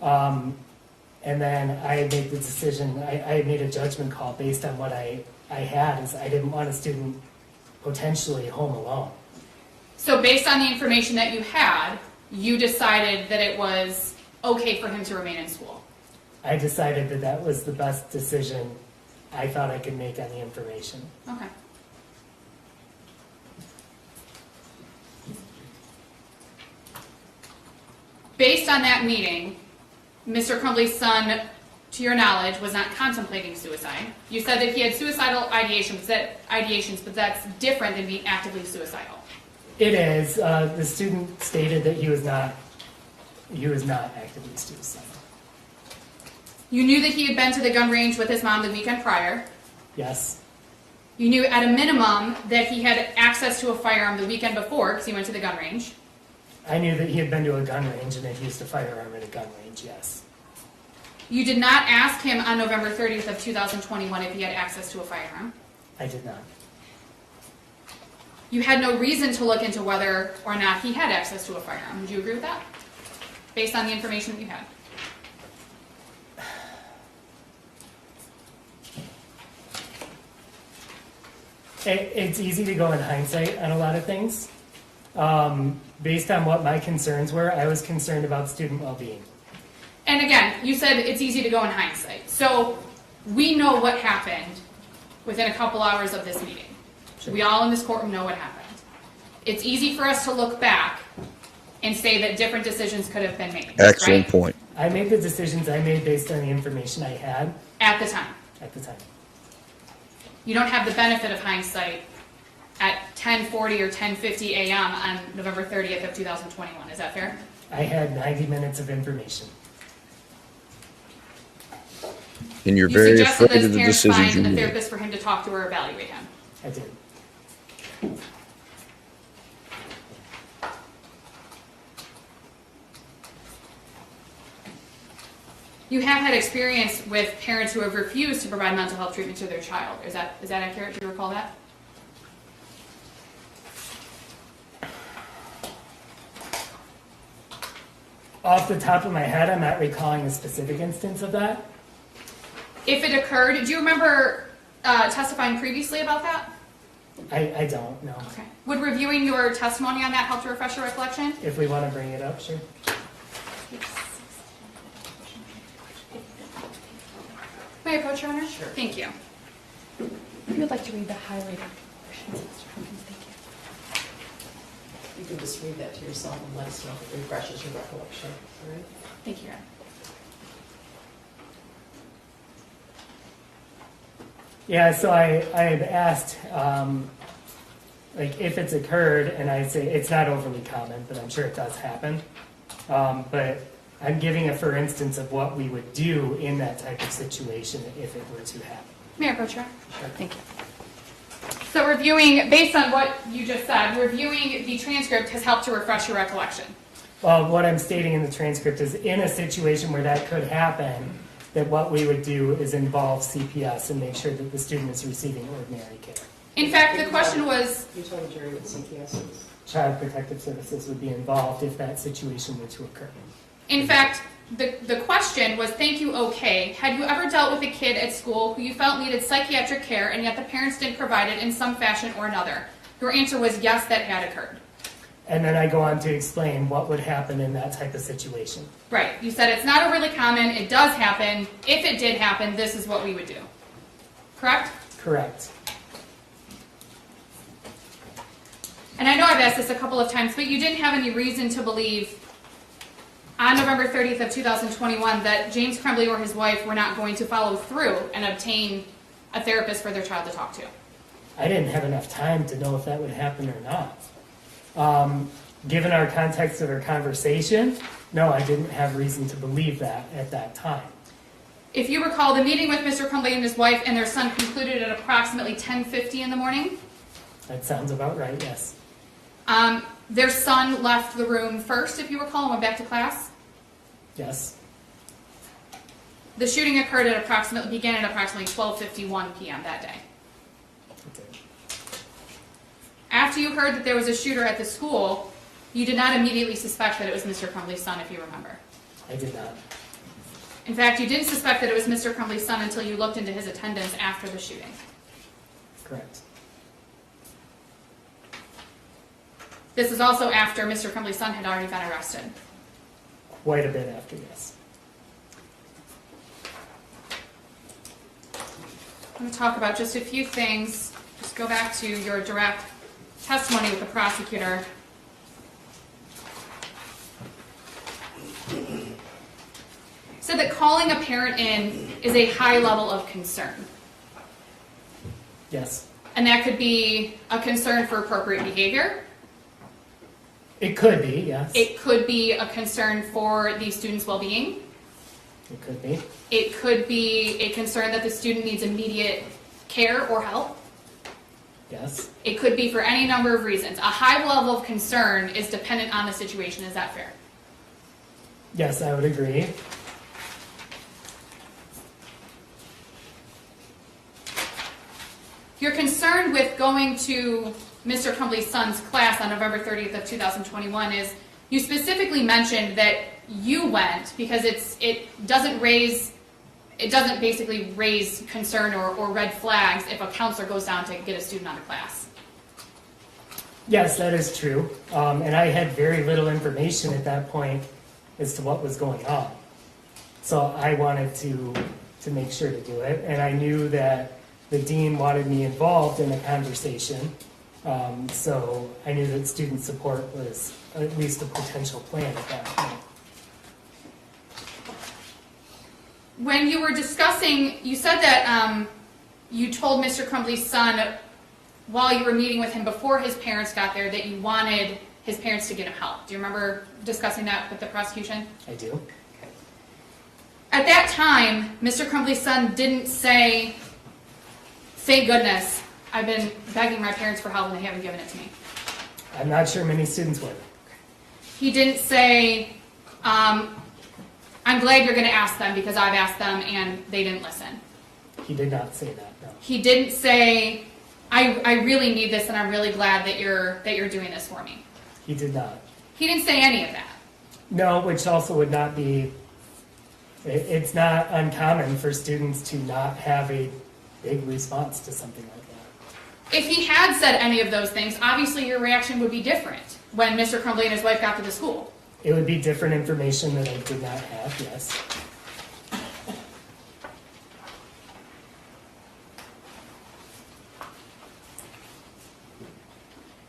And then I made the decision, I made a judgment call based on what I had, is I didn't want a student potentially home alone. So based on the information that you had, you decided that it was okay for him to remain in school. I decided that that was the best decision I thought I could make on the information. Okay. Based on that meeting, Mr. Crumbley's son, to your knowledge, was not contemplating suicide. You said that he had suicidal ideations, but that's different than being actively suicidal. It is. The student stated that he was not actively suicidal. You knew that he had been to the gun range with his mom the weekend prior. Yes. You knew at a minimum that he had access to a firearm the weekend before because he went to the gun range. I knew that he had been to a gun range and had used a firearm at a gun range, yes. You did not ask him on November 30th of 2021 if he had access to a firearm. I did not. You had no reason to look into whether or not he had access to a firearm. Would you agree with that? Based on the information that you had. It's easy to go in hindsight on a lot of things. Based on what my concerns were, I was concerned about student well-being. And again, you said it's easy to go in hindsight. So we know what happened within a couple hours of this meeting. Sure. We all in this courtroom know what happened. It's easy for us to look back and say that different decisions could have been made. Excellent right? point. I made the decisions I made based on the information I had At the time. at the time. You don't have the benefit of hindsight at 10:40 or 10:50 a.m. on November 30th of 2021. Is that fair? I had 90 minutes of information. And you're You very suggested afraid that of his the parents decisions find you a make. therapist for him to talk to or evaluate him. I did. You have had experience with parents who have refused to provide mental health treatment to their child. Is that accurate? Do you recall that? Off the top of my head, I'm not recalling a specific instance of that. If it occurred, do you remember testifying previously about that? I don't know. Okay. Would reviewing your testimony on that help to refresh your recollection? If we want to bring it up, sure. May I approach, Your Honor? Sure. Thank you. If you would like to read the highlighted portions, Mr. Perkins, thank you. You can just read that to yourself and let us know if it refreshes your recollection, all right? Thank you, Your Honor. Yeah, so I had asked, like, if it's occurred, and I say it's not overly common, but I'm sure it does happen. But I'm giving a for instance of what we would do in that type of situation if it were to happen. May I approach, Your Honor? Sure. Thank you. So reviewing, based on what you just said, reviewing the transcript has helped to refresh your recollection. Well, what I'm stating in the transcript is in a situation where that could happen, that what we would do is involve CPS and make sure that the student is receiving ordinary care. In fact, the question was, You told the jury what CPS is. Child Protective Services would be involved if that situation were to occur. in fact, the question was, thank you, okay. Had you ever dealt with a kid at school who you felt needed psychiatric care and yet the parents didn't provide it in some fashion or another? Your answer was yes, that had occurred. And then I go on to explain what would happen in that type of situation. Right. You said it's not overly common. It does happen. If it did happen, this is what we would do. Correct? Correct. And I know I've asked this a couple of times, but you didn't have any reason to believe on November 30th of 2021 that James Crumbley or his wife were not going to follow through and obtain a therapist for their child to talk to. I didn't have enough time to know if that would happen or not. Given our context of our conversation, no, I didn't have reason to believe that at that time. If you recall, the meeting with Mr. Crumbley and his wife and their son concluded at approximately 10:50 in the morning. That sounds about right, yes. Their son left the room first, if you recall, and went back to class. Yes. The shooting began at approximately 12:51 p.m. that day. It did. After you heard that there was a shooter at the school, you did not immediately suspect that it was Mr. Crumbley's son, if you remember. I did not. In fact, you didn't suspect that it was Mr. Crumbley's son until you looked into his attendance after the shooting. Correct. This is also after Mr. Crumbley's son had already been arrested. Quite a bit after, yes. I'm going to talk about just a few things. Just go back to your direct testimony with the prosecutor. Said that calling a parent in is a high level of concern. Yes. And that could be a concern for appropriate behavior. It could be, yes. It could be a concern for the student's well-being. It could be. It could be a concern that the student needs immediate care or help. Yes. It could be for any number of reasons. A high level of concern is dependent on the situation. Is that fair? Yes, I would agree. You're concerned with going to Mr. Crumbley's son's class on November 30th of 2021 is you specifically mentioned that you went because it doesn't basically raise concern or red flags if a counselor goes down to get a student out of class. Yes, that is true. And I had very little information at that point as to what was going on. So I wanted to make sure to do it. And I knew that the dean wanted me involved in the conversation. So I knew that student support was at least a potential plan at that point. When you were discussing, you said that you told Mr. Crumbley's son while you were meeting with him before his parents got there, that you wanted his parents to get him help. Do you remember discussing that with the prosecution? I do. At that time, Mr. Crumbley's son didn't say, thank goodness, I've been begging my parents for help and they haven't given it to me. I'm not sure many students would. He didn't say, I'm glad you're going to ask them because I've asked them and they didn't listen. He did not say that, no. He didn't say, I really need this and I'm really glad that you're doing this for me. He did not. He didn't say any of that. No, which also would not be, it's not uncommon for students to not have a big response to something like that. If he had said any of those things, obviously your reaction would be different when Mr. Crumbley and his wife got to the school. It would be different information that I did not have, yes.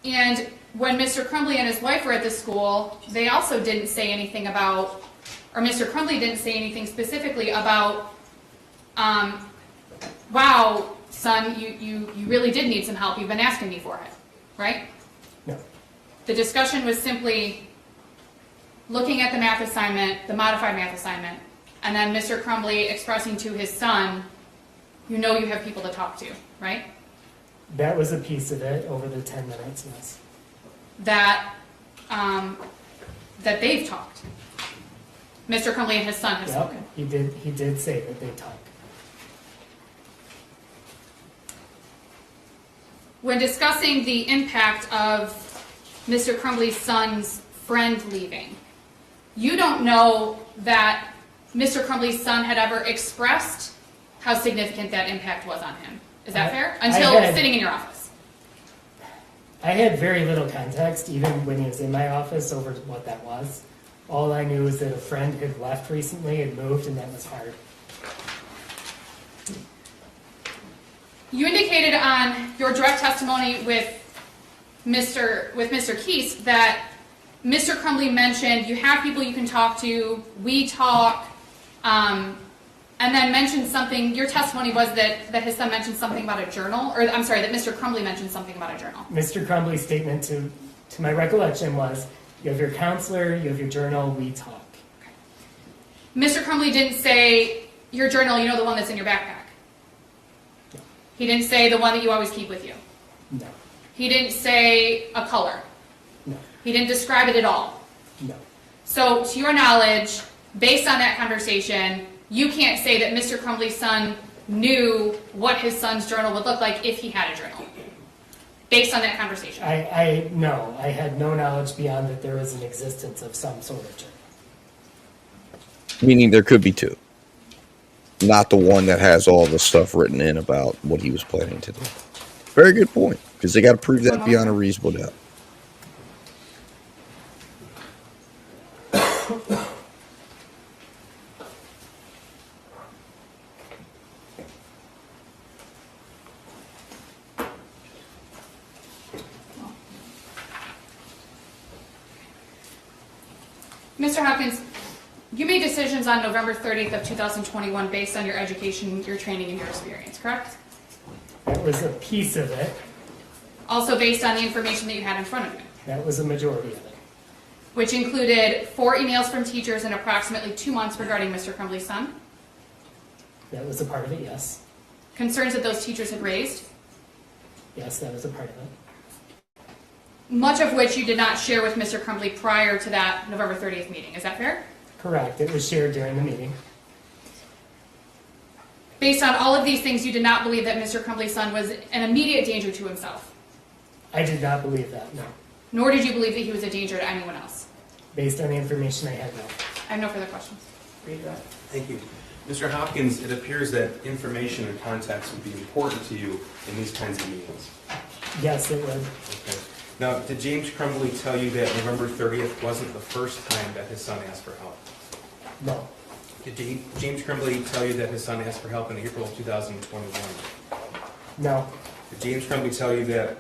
And when Mr. Crumbley and his wife were at the school, they also didn't say anything about, or Mr. Crumbley didn't say anything specifically about, wow, son, you really did need some help. You've been asking me for it, right? No. The discussion was simply looking at the math assignment, the modified math assignment, and then Mr. Crumbley expressing to his son, you know you have people to talk to, right? That was a piece of it over the 10 minutes, yes. That they've talked. Mr. Crumbley and his son have Yep, spoken. he did say that they talked. When discussing the impact of Mr. Crumbley's son's friend leaving, you don't know that Mr. Crumbley's son had ever expressed how significant that impact was on him. Is that fair? Until sitting in your office. I had very little context, even when he was in my office, over what that was. All I knew is that a friend had left recently, had moved, and that was hard. You indicated on your direct testimony with Mr. Keese that Mr. Crumbley mentioned you have people you can talk to, we talk, and then mentioned something, your testimony was that his son mentioned something about a journal, or I'm sorry, that Mr. Crumbley mentioned something about a journal. Mr. Crumbley's statement to my recollection was, you have your counselor, you have your journal, we talk. Mr. Crumbley didn't say, your journal, you know, the one that's in your backpack. No. He didn't say the one that you always keep with you. No, He didn't say a color. no, He didn't describe it at all. no. So, to your knowledge, based on that conversation, you can't say that Mr. Crumbley's son knew what his son's journal would look like if he had a journal, based on that conversation. No, I had no knowledge beyond that there was an existence of some sort of journal. Meaning there could be two. Not the one that has all the stuff written in about what he was planning to do. Very good point, because they got to prove that beyond a reasonable doubt. Mr. Hopkins, you made decisions on November 30th of 2021 based on your education, your training, and your experience, correct? That was a piece of it. Also based on the information that you had in front of you, That was a majority of it. which included 4 emails from teachers in approximately 2 months regarding Mr. Crumbley's son, That was a part of it, yes. concerns that those teachers had raised, Yes, that was a part of it. much of which you did not share with Mr. Crumbley prior to that November 30th meeting. Is that fair? Correct. It was shared during the meeting. Based on all of these things, you did not believe that Mr. Crumbley's son was an immediate danger to himself, I did not believe that, no. nor did you believe that he was a danger to anyone else. Based on the information I had, no. I have no further questions. Thank you. Mr. Hopkins, it appears that information and context would be important to you in these kinds of meetings. Yes, it would. Okay. Now, did James Crumbley tell you that November 30th wasn't the first time that his son asked for help? No. Did James Crumbley tell you that his son asked for help in April of 2021? No. Did James Crumbley tell you that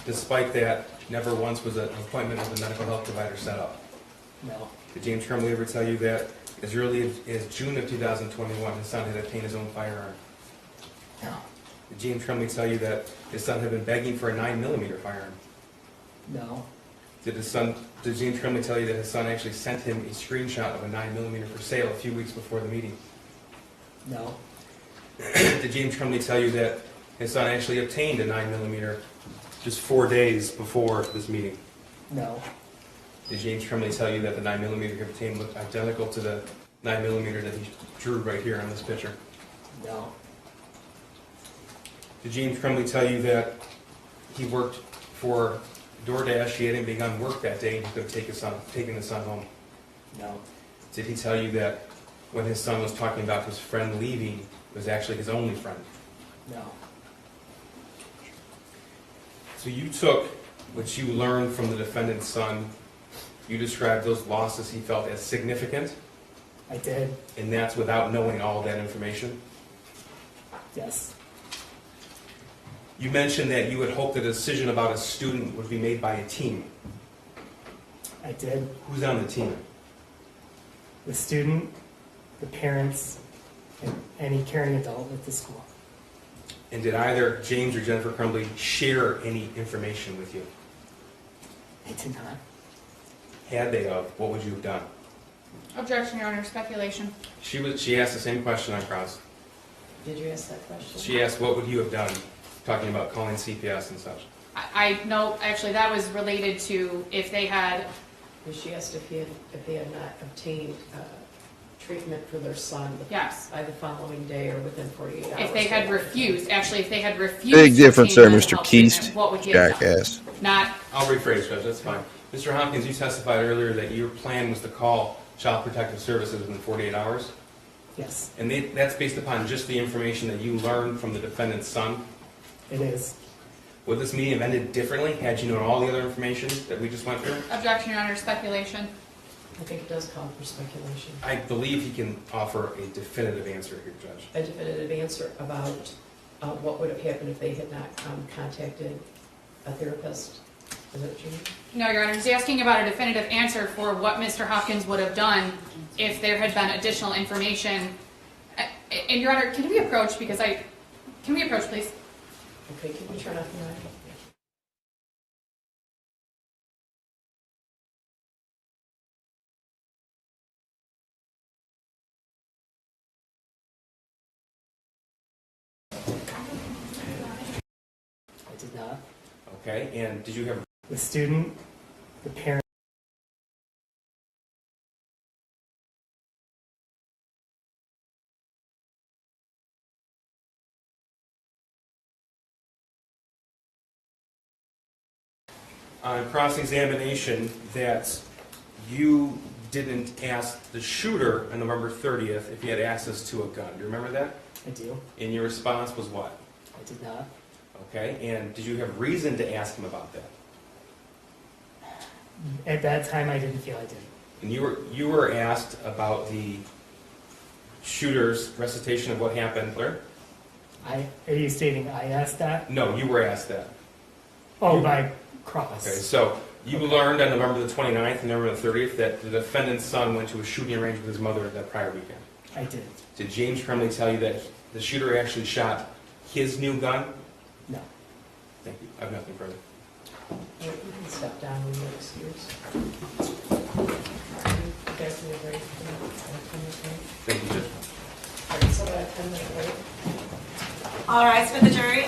despite that, never once was an appointment with a medical health provider set up? No. Did James Crumbley ever tell you that as early as June of 2021, his son had obtained his own firearm? No. Did James Crumbley tell you that his son had been begging for a 9mm firearm? No. Did James Crumbley tell you that his son actually sent him a screenshot of a 9mm for sale a few weeks before the meeting? No. Did James Crumbley tell you that his son actually obtained a 9mm just 4 days before this meeting? No. Did James Crumbley tell you that the 9mm he obtained looked identical to the 9mm that he drew right here on this picture? No. Did James Crumbley tell you that he worked for DoorDash, he hadn't begun work that day, and he could have taken the son home? No. Did he tell you that when his son was talking about his friend leaving, it was actually his only friend? No. So you took what you learned from the defendant's son, you described those losses he felt as significant, I did. and that's without knowing all that information? Yes. You mentioned that you had hoped that a decision about a student would be made by a team. I did. Who's on the team? The student, the parents, and any caring adult at the school. And did either James or Jennifer Crumbley share any information with you? I did not. Had they of, what would you have done? Objection, Your Honor, speculation. She asked the same question on cross. Did you ask that question? She asked, what would you have done? Talking about calling CPS and such. No, actually, that was related to if they had, She asked if they had not obtained treatment for their son yes, by the following day or within 48 hours. if they had refused, actually, if they had refused. Big to difference obtain there, mental Mr. health treatment, Keast, what would he have done? jackass. Not, I'll rephrase, Judge, that's fine. Mr. Hopkins, you testified earlier that your plan was to call Child Protective Services within 48 hours? Yes, And that's based upon just the information that you learned from the defendant's son? it is. Would this meeting have ended differently had you known all the other information that we just went through? objection, Your Honor, speculation. I think it does call for speculation. I believe he can offer a definitive answer here, Judge. A definitive answer about what would have happened if they had not contacted a therapist. Is that what you mean? No, Your Honor, he's asking about a definitive answer for what Mr. Hopkins would have done if there had been additional information. And Your Honor, can we approach, because can we approach, please? Okay, can you turn off the mic? I did not. Okay, and did you have The student, the parent, on cross-examination that you didn't ask the shooter on November 30th if he had access to a gun? Do you remember that? I do. And your response was what? I did not. Okay, and did you have reason to ask him about that? At that time, I didn't feel I did. And you were asked about the shooter's recitation of what happened, Claire? Are you stating I asked that? No, you were asked that. Oh, by cross. Okay, so you learned on November the 29th and November the 30th that the defendant's son went to a shooting range with his mother that prior weekend. I did. Did James Crumbley tell you that the shooter actually shot his new gun? No. Thank you. I have nothing further. You can step down when you're excused. You guys need a break? Thank you, Judge. All right, so about a 10-minute break. All rise for the jury.